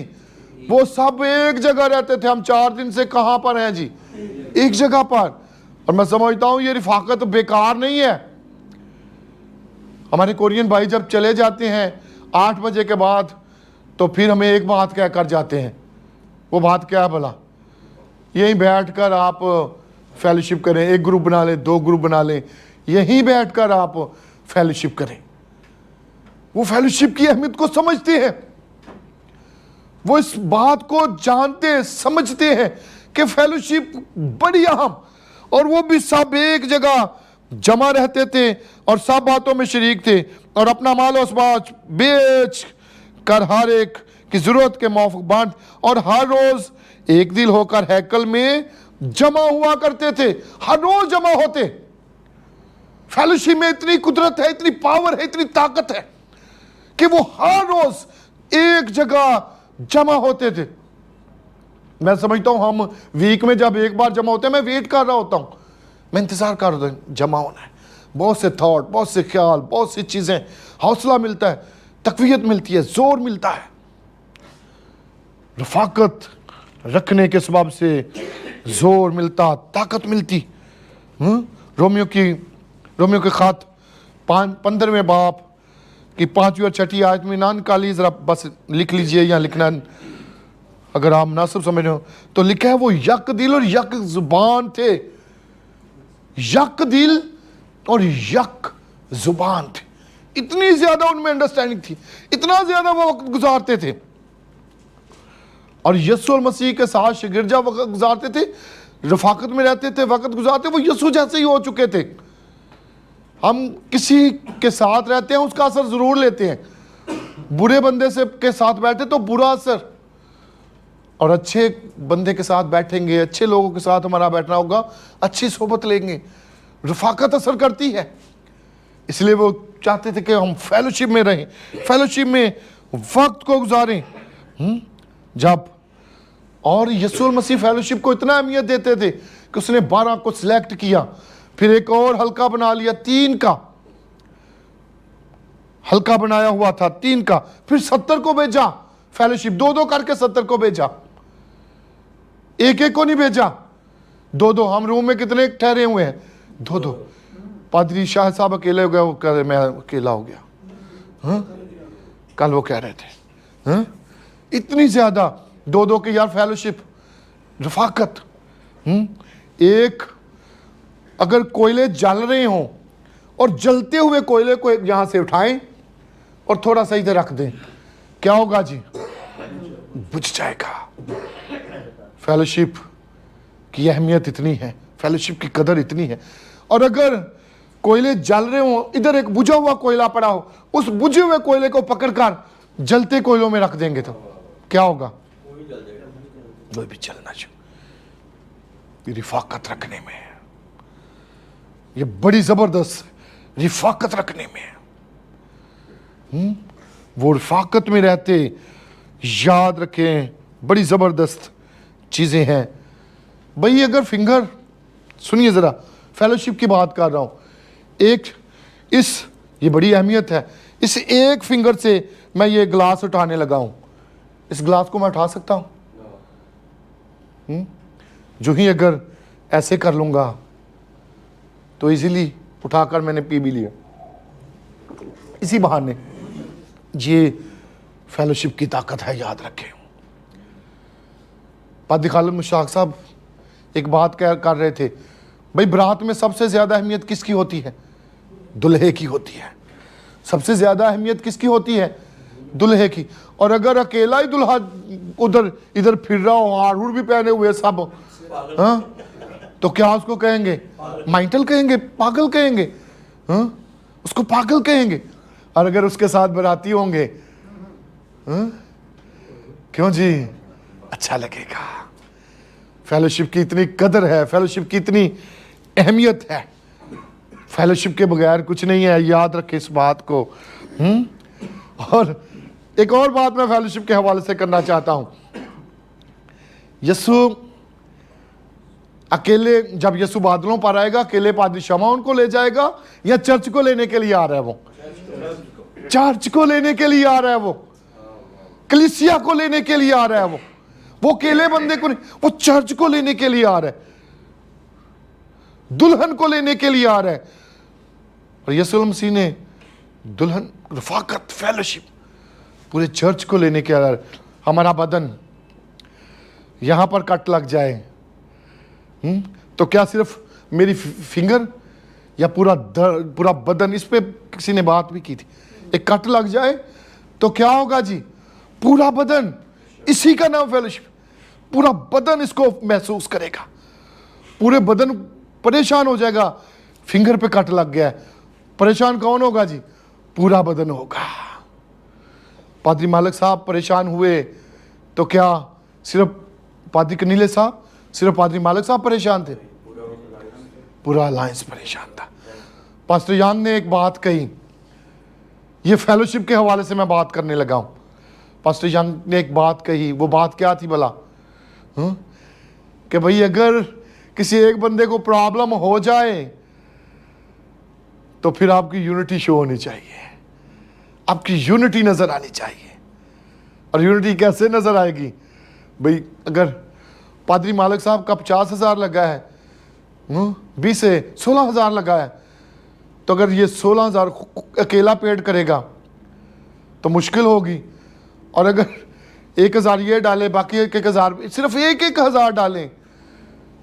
वो सब एक जगह रहते थे। हम 4 दिन से कहां पर हैं जी? एक जगह पर। और मैं समझता हूं ये रिफाकत बेकार नहीं है। हमारे कोरियन भाई जब चले जाते हैं 8 बजे के बाद, तो फिर हमें एक बात कह कर जाते हैं। वो बात क्या है भला? यहीं बैठकर आप फेलोशिप करें। एक ग्रुप बना लें, 2 ग्रुप बना लें, यहीं बैठकर आप फेलोशिप करें। वो फेलोशिप की अहमियत को समझते हैं, वो इस बात को जानते समझते हैं कि फेलोशिप बड़ी अहम। और वो भी सब एक जगह जमा रहते थे और सब बातों में शरीक थे और अपना माल उसबाज बेच कर हर एक की जरूरत के मुआफिक बांट और हर रोज एक दिल होकर हैकल में जमा हुआ करते थे। हर रोज जमा होते। फेलोशिप में इतनी कुदरत है, इतनी पावर है, इतनी ताकत है कि वो हर रोज एक जगह जमा होते थे। मैं समझता हूं हम वीक में जब एक बार जमा होते हैं, मैं वेट कर रहा होता हूं, मैं इंतजार कर रहा हूं जमा होना है। बहुत से थॉट, बहुत से ख्याल, बहुत सी चीजें, हौसला मिलता है, तकवीयत मिलती है, जोर मिलता है। रफाकत रखने के सबब से जोर मिलता, ताकत मिलती। रोमियो के खात 15वें बाप की 5वीं और 6ठी आयत में ना निकाली, जरा बस लिख लीजिए या लिखना अगर आप मुनासिब समझ रहे हो तो। लिखा है वो यक दिल और यक जुबान थे। यक दिल और यक जुबान थे। इतनी ज्यादा उनमें अंडरस्टैंडिंग थी, इतना ज्यादा वो वक्त गुजारते थे। और यीशु मसीह के साथ शिगिरजा वक्त गुजारते थे, रफाकत में रहते थे, वक्त गुजारते। वो यीशु जैसे ही हो चुके थे। हम किसी के साथ रहते हैं, उसका असर जरूर लेते हैं। बुरे बंदे से के साथ बैठे तो बुरा असर, और अच्छे बंदे के साथ बैठेंगे, अच्छे लोगों के साथ हमारा बैठना होगा, अच्छी सोबत लेंगे, रफाकत असर करती है। इसलिए वो चाहते थे कि हम फेलोशिप में रहें, फेलोशिप में वक्त को गुजारें। जब और यीशु मसीह फेलोशिप को इतना अहमियत देते थे कि उसने 12 को सिलेक्ट किया, फिर एक और हल्का बना लिया, 3 का हल्का बनाया हुआ था, 3 का, फिर 70 को भेजा फेलोशिप, 2-2 करके 70 को भेजा। एक को नहीं भेजा, 2-2। हम रूम में कितने ठहरे हुए हैं? 2-2। पादरी शाह साहब अकेले हो गए, वो कह रहे मैं अकेला हो गया। कल वो कह रहे थे इतनी ज्यादा 2-2 की यार फेलोशिप, रफाकत। एक अगर कोयले जल रहे हों और जलते हुए कोयले को यहां से उठाएं और थोड़ा सा इधर रख दें, क्या होगा जी? बुझ जाएगा। फेलोशिप की अहमियत इतनी है, फेलोशिप की कदर इतनी है। और अगर कोयले जल रहे हो, इधर एक बुझा हुआ कोयला पड़ा हो, उस बुझे हुए कोयले को पकड़कर जलते कोयलों में रख देंगे तो क्या होगा? वो भी जलना चाहिए। रिफाकत रखने में, ये बड़ी जबरदस्त रिफाकत रखने में। वो रिफाकत में रहते, याद रखें, बड़ी जबरदस्त चीजें हैं भाई। अगर फिंगर, सुनिए जरा, फेलोशिप की बात कर रहा हूं, ये बड़ी अहमियत है। इस एक फिंगर से मैं ये गिलास उठाने लगा हूं, इस गिलास को मैं उठा सकता हूं? जो ही अगर ऐसे कर लूंगा तो इजीली उठाकर मैंने पी भी लिया, इसी बहाने। ये फेलोशिप की ताकत है, याद रखें। पादी खालिद मुश्ताक साहब एक बात कर रहे थे, भाई बारात में सबसे ज्यादा अहमियत किसकी होती है? दुल्हे की होती है। सबसे ज्यादा अहमियत किसकी होती है? दुल्हे की। और अगर अकेला ही दुल्हा उधर इधर फिर रहा हो, हार भी पहने हुए सब, तो क्या उसको कहेंगे? माइटल कहेंगे, पागल कहेंगे, उसको पागल कहेंगे। और अगर उसके साथ बाराती होंगे, क्यों जी, अच्छा लगेगा। फेलोशिप की इतनी कदर है, फेलोशिप की इतनी अहमियत है। फेलोशिप के बगैर कुछ नहीं है, याद रखें इस बात को। और एक और बात मैं फेलोशिप के हवाले से करना चाहता हूं। यीशु अकेले, जब यीशु बादलों पर आएगा, अकेले पादरी शमौन को ले जाएगा या चर्च को लेने के लिए आ रहा है? वो चर्च को लेने के लिए आ रहा है, वो कलीसिया को लेने के लिए आ रहा है। वो वो अकेले बंदे को नहीं, वो चर्च को लेने के लिए आ रहा है, दुल्हन को लेने के लिए आ रहा है। और यीशु मसीह ने दुल्हन, रफाकत, फेलोशिप पूरे चर्च को लेने के आ रहा है। हमारा बदन यहां पर कट लग जाए तो क्या सिर्फ मेरी फिंगर या पूरा बदन? इस पे किसी ने बात भी की थी। एक कट लग जाए तो क्या होगा जी? पूरा बदन, इसी का नाम फेलोशिप। पूरा बदन इसको महसूस करेगा, पूरे बदन परेशान हो जाएगा। फिंगर पे कट लग गया है, परेशान कौन होगा जी? पूरा बदन होगा। पादरी मालिक साहब परेशान हुए तो क्या सिर्फ पादरी कनीले साहब, सिर्फ पादरी मालिक साहब परेशान थे? पूरा अलायंस परेशान था। पास्टर यांग ने एक बात कही, ये फेलोशिप के हवाले से मैं बात करने लगा हूं। पास्टर यांग ने एक बात कही, वो बात क्या थी भला? कि भाई अगर किसी एक बंदे को प्रॉब्लम हो जाए तो फिर आपकी यूनिटी शो होनी चाहिए, आपकी यूनिटी नजर आनी चाहिए। और यूनिटी कैसे नजर आएगी भाई? अगर पादरी मालिक साहब का 50,000 लगा है, 20 से 16,000 लगा है, तो अगर ये 16,000 अकेला पेड करेगा तो मुश्किल होगी। और अगर 1,000 ये डाले, बाकी 1,000, सिर्फ 1,000 डालें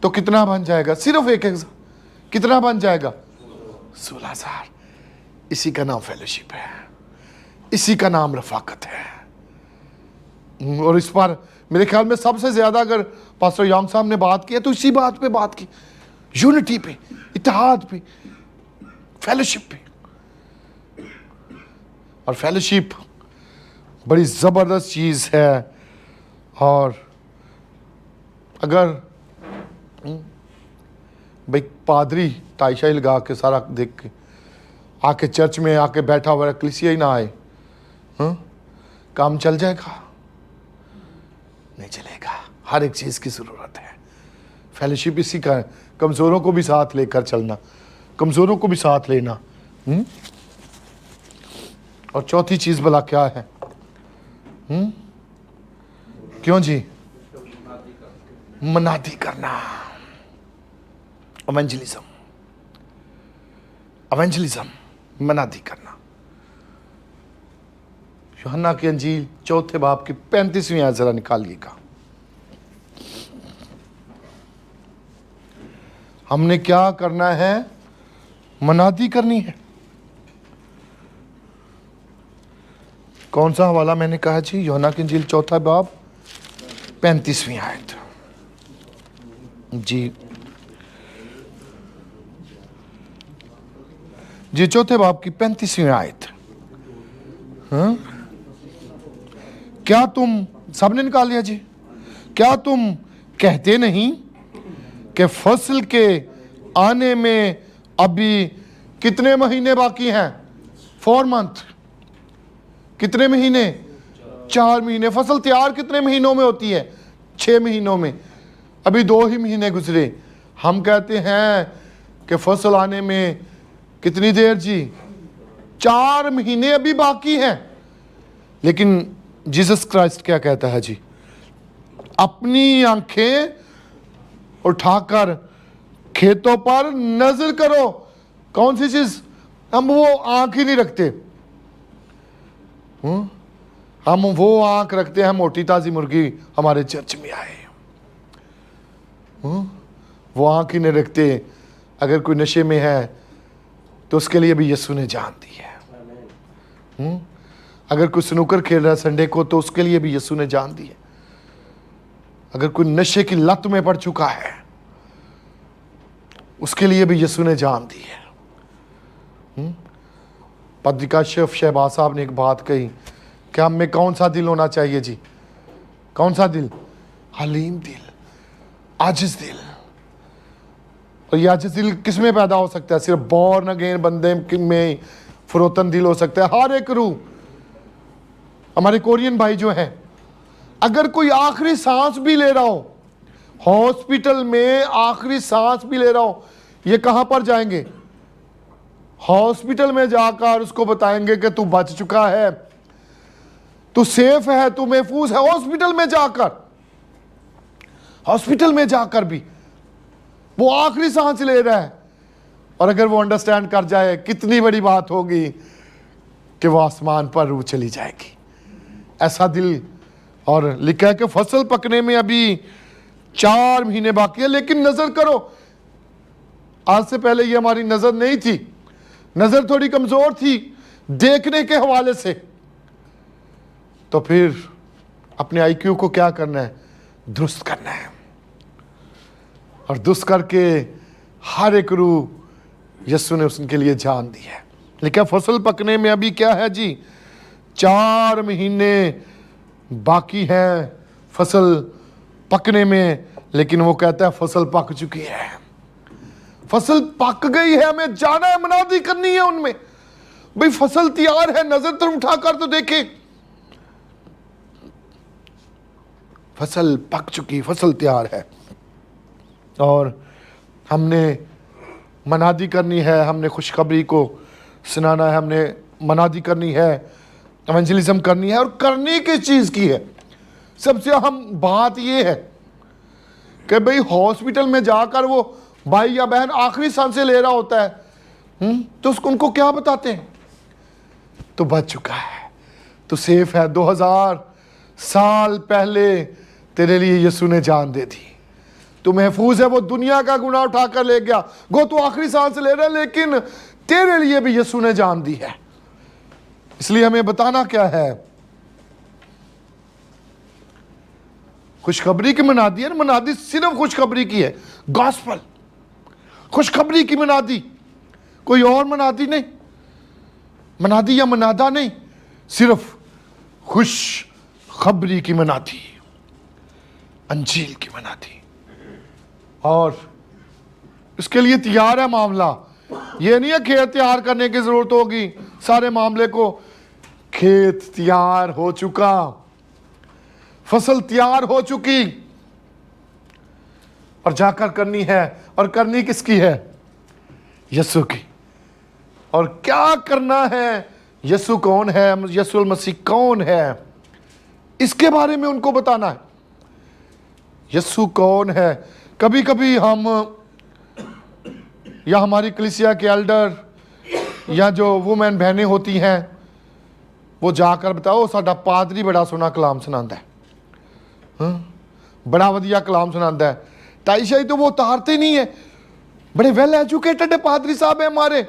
तो कितना बन जाएगा? सिर्फ 1,000 कितना बन जाएगा? 16,000। इसी का नाम फेलोशिप है, इसी का नाम रफाकत है। और इस पर मेरे ख्याल में सबसे ज्यादा अगर पास्टर यांग साहब ने बात की है तो इसी बात पे बात की, यूनिटी पे, इत्तेहाद पे, फेलोशिप पे। और फेलोशिप बड़ी जबरदस्त चीज है। और अगर भाई पादरी टाई लगा के सारा देख के आके चर्च में आके बैठा हुआ कलीसिया ही ना आए, काम चल जाएगा? नहीं चलेगा। हर एक चीज की जरूरत है। फेलोशिप इसी का है, कमजोरों को भी साथ लेकर चलना, कमजोरों को भी साथ लेना। और चौथी चीज भला क्या है? क्यों जी? मनादी करना, एवेंजलिज्म, एवेंजलिज्म, मनादी करना। यूहन्ना की अंजील 4 बाब की 35वीं आयत जरा निकालिएगा। हमने क्या करना है? मनादी करनी है। कौन सा हवाला मैंने कहा जी? यूहन्ना की अंजील 4 बाब 35वीं आयत जी। जी 4 बाब की 35वीं आयत। क्या तुम, सबने निकाल लिया जी? क्या तुम कहते नहीं कि फसल के आने में अभी कितने महीने बाकी हैं? 4 मंथ। कितने महीने? 4 महीने। फसल तैयार कितने महीनों में होती है? 6 महीनों में। अभी 2 ही महीने गुजरे। हम कहते हैं कि फसल आने में कितनी देर जी? 4 महीने अभी बाकी हैं। लेकिन जीसस क्राइस्ट क्या कहता है जी? अपनी आंखें उठाकर खेतों पर नजर करो। कौन सी चीज? हम वो आंख ही नहीं रखते। हम वो आंख रखते हैं, मोटी ताजी मुर्गी हमारे चर्च में आए, वो आंख ही नहीं रखते। अगर कोई नशे में है तो उसके लिए भी यीशु ने जान दी है। अगर कोई स्नूकर खेल रहा है संडे को तो उसके लिए भी यीशु ने जान दी है। अगर कोई नशे की लत में पड़ चुका है उसके लिए भी यीशु ने जान दी है। पत्रिका शेफ शहबाज साहब ने एक बात कही कि हम में कौन सा दिल होना चाहिए जी? कौन सा दिल? हलीम दिल, आजिज दिल। और ये आजिज दिल किस में पैदा हो सकता है? सिर्फ बॉर्न अगेन बंदे में फरोतन दिल हो सकता है। हर एक रूह, हमारे कोरियन भाई जो है, अगर कोई आखिरी सांस भी ले रहा हो, हॉस्पिटल में आखिरी सांस भी ले रहा हो, ये कहां पर जाएंगे? हॉस्पिटल में जाकर उसको बताएंगे कि तू बच चुका है, तू सेफ है, तू महफूज है। हॉस्पिटल में जाकर हॉस्पिटल में जाकर भी वो आखिरी सांस ले रहा है, और अगर वो अंडरस्टैंड कर जाए कितनी बड़ी बात होगी कि वो आसमान पर रूह चली जाएगी। ऐसा दिल। और लिखा है कि फसल पकने में अभी 4 महीने बाकी है, लेकिन नजर करो, आज से पहले ये हमारी नजर नहीं थी, नजर थोड़ी कमजोर थी देखने के हवाले से। तो फिर अपने आईक्यू को क्या करना है? दुरुस्त करना है, और दुरुस्त करके हर एक रूह यीशु ने उसके लिए जान दी है। लेकिन फसल पकने में अभी क्या है जी? 4 महीने बाकी है फसल पकने में, लेकिन वो कहता है फसल पक चुकी है, फसल पक गई है, हमें जाना है, मनादी करनी है उनमें। भाई फसल तैयार है, नजर तो उठाकर तो देखे, फसल पक चुकी, फसल तैयार है, और हमने मनादी करनी है, हमने खुशखबरी को सुनाना है, हमने मनादी करनी है, एवेंजलिज्म करनी है। और करनी किस चीज की है? सबसे अहम बात यह है कि भाई हॉस्पिटल में जाकर वो भाई या बहन आखिरी सांसें ले रहा होता है, तो उसको उनको क्या बताते हैं? तो बच चुका है, तो सेफ है, 2000 साल पहले तेरे लिए यीशु ने जान दे दी, तू महफूज है। वो दुनिया का गुनाह उठाकर ले गया, गो तू आखिरी सांस ले रहा है, लेकिन तेरे लिए भी यीशु ने जान दी है। इसलिए हमें बताना क्या है? खुशखबरी की मनादी है। मनादी सिर्फ खुशखबरी की है, गॉस्पल, खुशखबरी की मनादी, कोई और मनादी नहीं, मनादी या मनादा नहीं, सिर्फ खुशखबरी की मनादी, अंजील की मनादी। और इसके लिए तैयार है मामला। ये नहीं है खेत तैयार करने की जरूरत होगी, सारे मामले को, खेत तैयार हो चुका, फसल तैयार हो चुकी, और जाकर करनी है। और करनी किसकी है? यीशु की। और क्या करना है? यीशु कौन है, यीशु मसीह कौन है, इसके बारे में उनको बताना है। यीशु कौन है? कभी कभी हम या हमारी कलीसिया के एल्डर या जो वुमेन बहनें होती हैं, वो जाकर बताओ साडा पादरी बड़ा सोना कलाम सुनांदा है, बड़ा वधिया कलाम सुनांदा है। ताई शाही तो वो उतारते नहीं है, बड़े वेल एजुकेटेड है पादरी साहब है हमारे,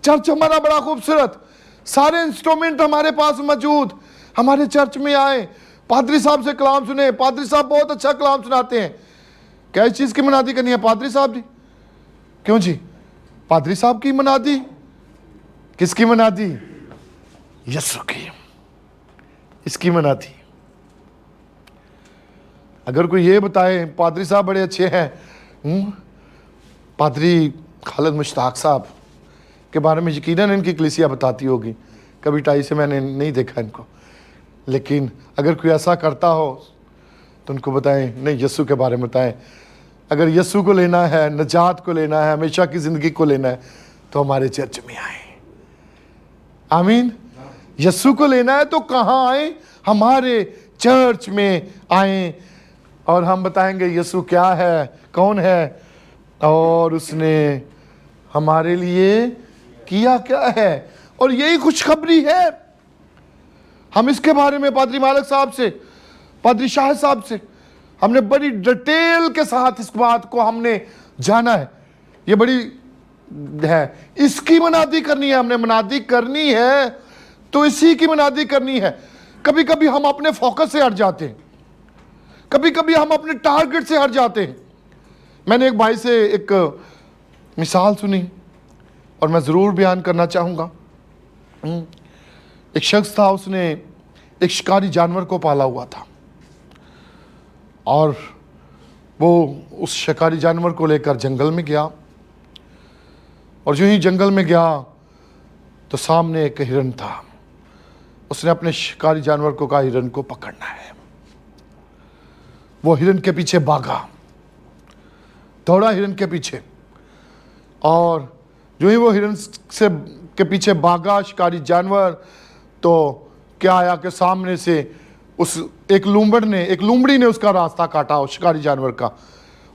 चर्च हमारा बड़ा खूबसूरत, सारे इंस्ट्रूमेंट हमारे पास मौजूद, हमारे चर्च में आए, पादरी साहब से कलाम सुने, पादरी साहब बहुत अच्छा कलाम सुनाते हैं। क्या इस चीज़ की मनादी करनी है? पादरी साहब जी। क्यों जी? पादरी साहब की मनादी? किसकी मनादी? यीशु की, इसकी मनादी। अगर कोई ये बताए पादरी साहब बड़े अच्छे हैं, पादरी खालिद मुश्ताक साहब के बारे में यकीनन इनकी कलीसिया बताती होगी, कभी टाई से मैंने नहीं देखा इनको, लेकिन अगर कोई ऐसा करता हो तो उनको बताएं, नहीं यीशु के बारे में बताएं। अगर यीशु को लेना है, नजात को लेना है, हमेशा की ज़िंदगी को लेना है, तो हमारे चर्च में आए। आमीन। यीशु को लेना है तो कहाँ आए? हमारे चर्च में आए, और हम बताएंगे यीशु क्या है, कौन है, और उसने हमारे लिए किया क्या है। और यही खुशखबरी है। हम इसके बारे में पादरी मालिक साहब से, पादरी शाह साहब से हमने बड़ी डिटेल के साथ इस बात को हमने जाना है। ये बड़ी है, इसकी मनादी करनी है, हमने मनादी करनी है तो इसी की मनादी करनी है। कभी कभी हम अपने फोकस से हट जाते हैं, कभी कभी हम अपने टारगेट से हट जाते हैं। मैंने एक भाई से एक मिसाल सुनी और मैं ज़रूर बयान करना चाहूँगा। एक शख्स था, उसने एक शिकारी जानवर को पाला हुआ था, और वो उस शिकारी जानवर को लेकर जंगल में गया, और जो ही जंगल में गया तो सामने एक हिरन था। उसने अपने शिकारी जानवर को कहा हिरन को पकड़ना है। वो हिरन के पीछे भागा, दौड़ा हिरन के पीछे, और जो ही वो हिरन से के पीछे भागा शिकारी जानवर, तो क्या आया कि सामने से उस एक लूमड़ी ने उसका रास्ता काटा, उस शिकारी जानवर का।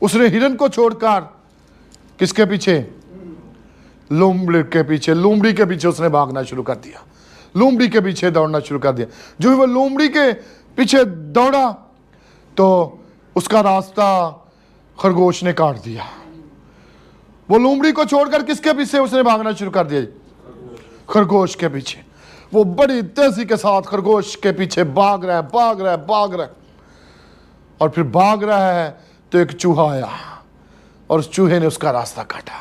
उसने हिरन को छोड़कर किसके पीछे? लोमड़ी के पीछे उसने भागना शुरू कर दिया, लोमड़ी के पीछे दौड़ना शुरू कर दिया। जो ही वो लोमड़ी के पीछे दौड़ा तो उसका रास्ता खरगोश ने काट दिया। वो लोमड़ी को छोड़कर किसके पीछे उसने भागना शुरू कर दिया? खरगोश के पीछे। वो बड़ी तेजी के साथ खरगोश के पीछे भाग रहा है और फिर भाग रहा है तो एक चूहा आया और उस चूहे ने उसका रास्ता काटा।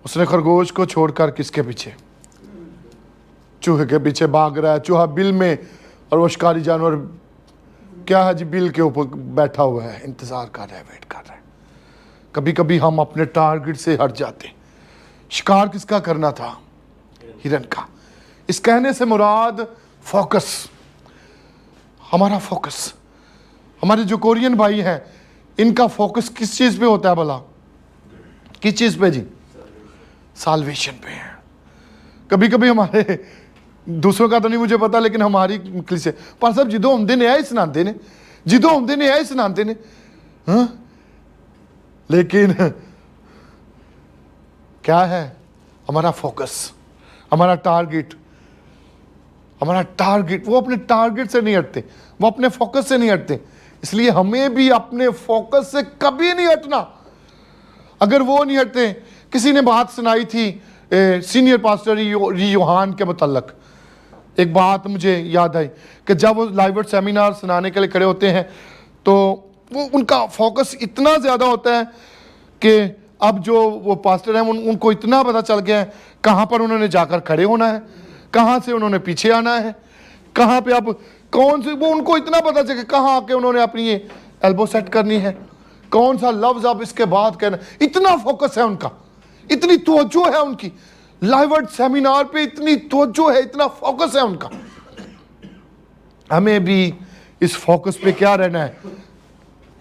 उसने खरगोश को छोड़कर किसके पीछे? चूहे के पीछे भाग रहा है। चूहा बिल में और वो शिकारी जानवर क्या है जी, बिल के ऊपर बैठा हुआ है, इंतजार कर रहा है, वेट कर रहा है। कभी कभी हम अपने टारगेट से हट जाते। शिकार किसका करना था? हिरन का। इस कहने से मुराद फोकस, हमारा फोकस। हमारे जो कोरियन भाई हैं इनका फोकस किस चीज पे होता है भला? किस चीज पे जी? साल्वेशन पे। कभी कभी हमारे दूसरों का तो नहीं मुझे पता, लेकिन हमारी से पर सब जिदो होंदे ने ऐ सुनाते ने, जिदो होंदे ने ऐ सुनाते ने, हाँ? लेकिन क्या है हमारा फोकस, हमारा टारगेट? वो अपने टारगेट से नहीं हटते, वो अपने फोकस से नहीं हटते। इसलिए हमें भी अपने फोकस से कभी नहीं हटना। अगर वो नहीं हटते, किसी ने बात सुनाई थी सीनियर पास्टर यूहान के मुतल्लक। एक बात मुझे याद आई कि जब वो लाइव सेमिनार सुनाने के लिए खड़े होते हैं तो वो उनका फोकस इतना ज़्यादा होता है कि अब जो वो पास्टर हैं उनको इतना पता चल गया है कहाँ पर उन्होंने जाकर खड़े होना है, कहाँ से उन्होंने पीछे आना है, कहाँ पे अब कौन से, वो उनको इतना पता चल गया कहाँ आके उन्होंने अपनी ये एल्बो सेट करनी है, कौन सा लफ्ज़ अब इसके बाद कहना। इतना फोकस है उनका, इतनी तवज्जो है उनकी लाइव सेमिनार पे, इतनी तवज्जो है, इतना फोकस है उनका। हमें भी इस फोकस पे क्या रहना है?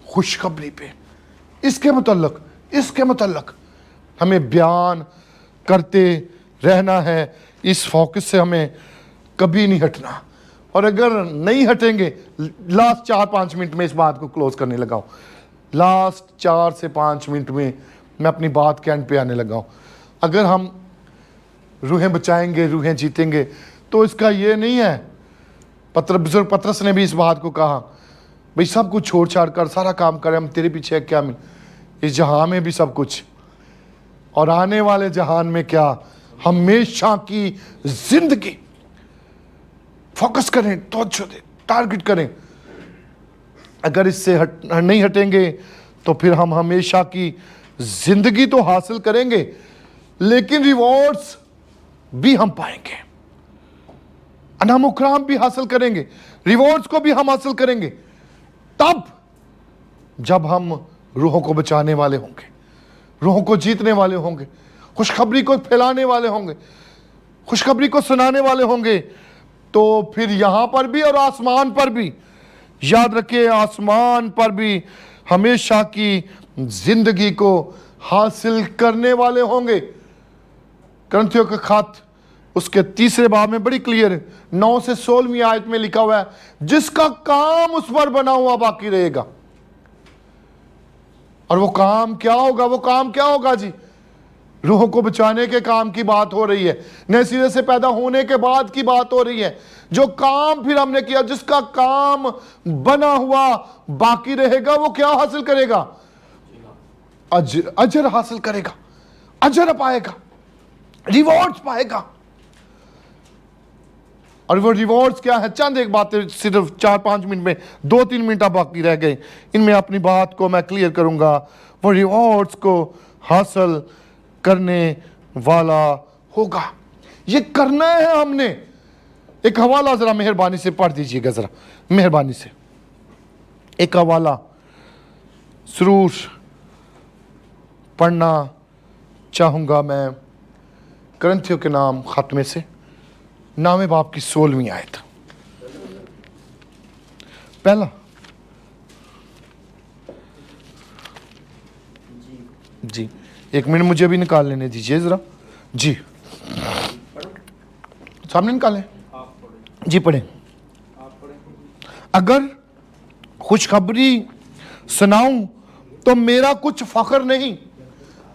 खुशखबरी पे, इसके मुतल्लक हमें बयान करते रहना है। इस फोकस से हमें कभी नहीं हटना। और अगर नहीं हटेंगे, लास्ट 4-5 मिनट में इस बात को क्लोज करने लगा हूँ। लास्ट 4 से 5 मिनट में मैं अपनी बात के एंड पे आने लगा हूँ। अगर हम रूहें बचाएंगे, रूहें जीतेंगे, तो इसका ये नहीं है। बुजुर्ग पतरस ने भी इस बात को कहा, भाई सब कुछ छोड़ छाड़ कर सारा काम करें, हम तेरे पीछे क्या मिल, इस जहां में भी सब कुछ और आने वाले जहान में क्या, हमेशा की जिंदगी। फोकस करें, तवज्जो दें, टारगेट करें। अगर इससे नहीं हटेंगे तो फिर हम हमेशा की जिंदगी तो हासिल करेंगे, लेकिन रिवॉर्ड्स भी हम पाएंगे, अनाम उकराम भी हासिल करेंगे, रिवॉर्ड्स को भी हम हासिल करेंगे तब जब हम रूहों को बचाने वाले होंगे, रूहों को जीतने वाले होंगे, खुशखबरी को फैलाने वाले होंगे, खुशखबरी को सुनाने वाले होंगे। तो फिर यहां पर भी और आसमान पर भी, याद रखिए, आसमान पर भी हमेशा की जिंदगी को हासिल करने वाले होंगे। करंथियों का खत उसके 3 बाब में बड़ी क्लियर है, 9 से 16वीं आयत में लिखा हुआ है, जिसका काम उस पर बना हुआ बाकी रहेगा। और वो काम क्या होगा? वो काम क्या होगा जी? रूहों को बचाने के काम की बात हो रही है, नए सिरे से पैदा होने के बाद की बात हो रही है। जो काम फिर हमने किया, जिसका काम बना हुआ बाकी रहेगा, वो क्या हासिल करेगा? अजर हासिल करेगा, अजर पाएगा, रिवॉर्ड्स पाएगा। और वो रिवॉर्ड्स क्या है? चंद एक बातें, सिर्फ 4-5 मिनट में, 2-3 मिनट बाकी रह गए, इनमें अपनी बात को मैं क्लियर करूंगा। वो रिवॉर्ड्स को हासिल करने वाला होगा। ये करना है हमने। एक हवाला जरा मेहरबानी से पढ़ दीजिएगा, जरा मेहरबानी से एक हवाला जरूर पढ़ना चाहूंगा मैं। करंथियों के नाम खत में से 9वें बाब की 16वीं आयत। पहला जी, 1 मिनट मुझे भी निकाल लेने दीजिए जरा जी, सामने निकालें जी, पढ़ें। अगर खुशखबरी सुनाऊं तो मेरा कुछ फख्र नहीं।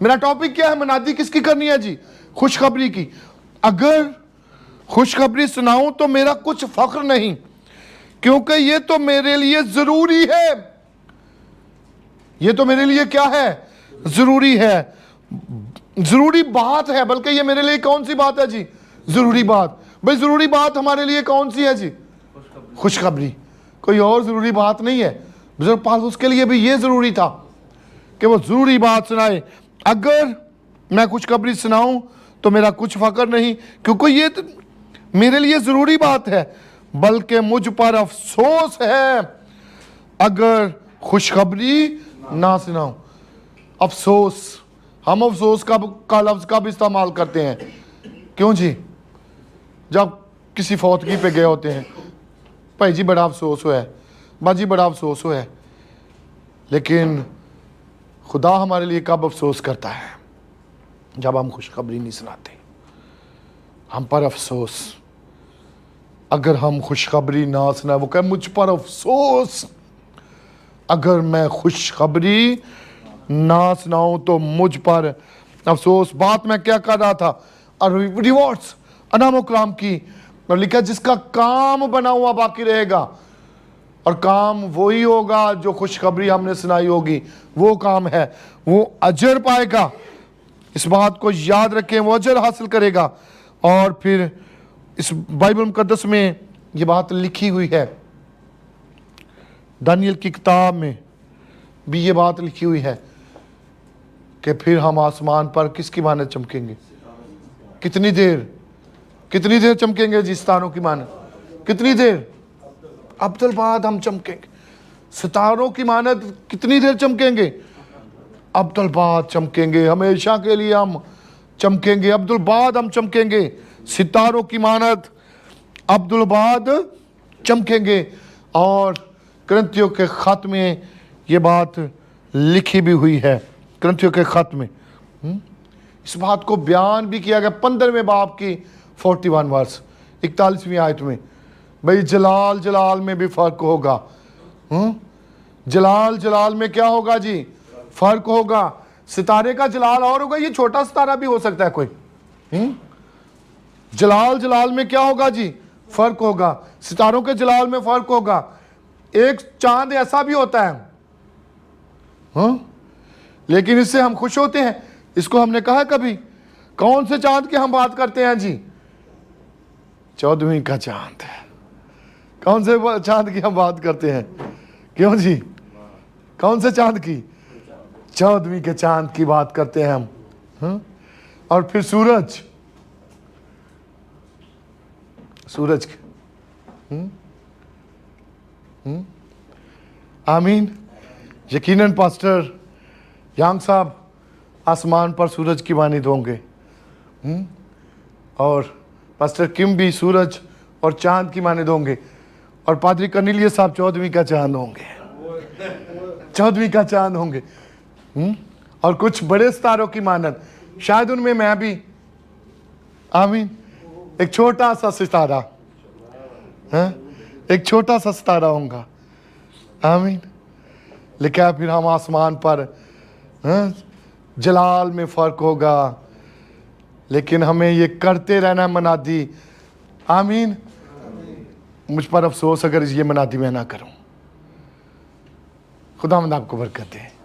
मेरा टॉपिक क्या है? मनादी किसकी करनी है जी? खुशखबरी की। अगर खुशखबरी सुनाऊं तो मेरा कुछ फख्र नहीं, क्योंकि ये तो मेरे लिए जरूरी है। ये तो मेरे लिए क्या है? जरूरी है, जरूरी बात है। बल्कि ये मेरे लिए कौन सी बात है जी? जरूरी बात। भाई जरूरी बात हमारे लिए कौन सी है जी? खुशखबरी। कोई और जरूरी बात नहीं है। बुजुर्ग पौलुस के लिए भी ये जरूरी था कि वो जरूरी बात सुनाए। अगर मैं खुशखबरी सुनाऊं तो मेरा कुछ फख्र नहीं, क्योंकि ये तो मेरे लिए जरूरी बात है, बल्कि मुझ पर अफसोस है अगर खुशखबरी ना सुनाऊं। अफसोस, हम अफसोस का लफ्ज कब इस्तेमाल करते हैं? क्यों जी? जब किसी फौतगी पे गए होते हैं, भाई जी बड़ा अफसोस हुआ है, बाजी बड़ा अफसोस हुआ है। लेकिन खुदा हमारे लिए कब अफसोस करता है? जब हम खुशखबरी नहीं सुनाते। हम पर अफसोस, अगर हम खुशखबरी ना सुनाए, वो कहे मुझ पर अफसोस अगर मैं खुशखबरी ना सुनाऊं तो मुझ पर अफसोस। बात मैं क्या कर रहा था? रिवॉर्ड्स, अनाम कराम की। और लिखा जिसका काम बना हुआ बाकी रहेगा, और काम वही होगा जो खुशखबरी हमने सुनाई होगी। वो काम है, वो अजर पाएगा। इस बात को याद रखें, वो अजर हासिल करेगा। और फिर इस बाइबल मुकद्दस में ये बात लिखी हुई है, दानियल की किताब में भी ये बात लिखी हुई है कि फिर हम आसमान पर किसकी मानद चमकेंगे? कितनी देर चमकेंगे जी? सितारों की मानद। कितनी देर? अब्दुल बाद हम चमकेंगे। सितारों की मानद कितनी देर चमकेंगे? अब्दुल बाद चमकेंगे, हमेशा के लिए हम चमकेंगे। अब्दुल बाद हम चमकेंगे, सितारों की मानद अब्दुल बाद चमकेंगे। और करंथियों के खत में ये बात लिखी भी हुई है। करंथियों के खत में इस बात को बयान भी किया गया 15वें बाब की 41 वर्स 41वीं आयत में। भाई जलाल में भी फर्क होगा। जलाल में क्या होगा जी? फर्क होगा। सितारे का जलाल और होगा, ये छोटा सितारा भी हो सकता है कोई। जलाल में क्या होगा जी? फर्क होगा। सितारों के जलाल में फर्क होगा। एक चांद ऐसा भी होता है, लेकिन इससे हम खुश होते हैं। इसको हमने कहा कभी? कौन से चांद की हम बात करते हैं जी? 14वीं का चांद है। कौन से चांद की हम बात करते हैं? क्यों जी? कौन से चांद की? 14वीं के चांद की बात करते हैं हम। और फिर सूरज के। आमीन। यकीनन पास्टर यांग साहब आसमान पर सूरज की मानिद होंगे, और पास्टर किम भी सूरज और चांद की मानिद होंगे, और पादरी कर्नेलियस साहब 14वीं का चांद होंगे। 14वीं का चांद होंगे। और कुछ बड़े सितारों की मानद, शायद उनमें मैं भी। आमीन। एक छोटा सा सितारा, एक छोटा सा सितारा होगा। आमीन। लिखा है फिर हम आसमान पर, जलाल में फर्क होगा, लेकिन हमें ये करते रहना मनादी। आमीन। मुझ पर अफसोस अगर ये मनादी मैं ना करूं। खुदावंद आपको बरकत दे।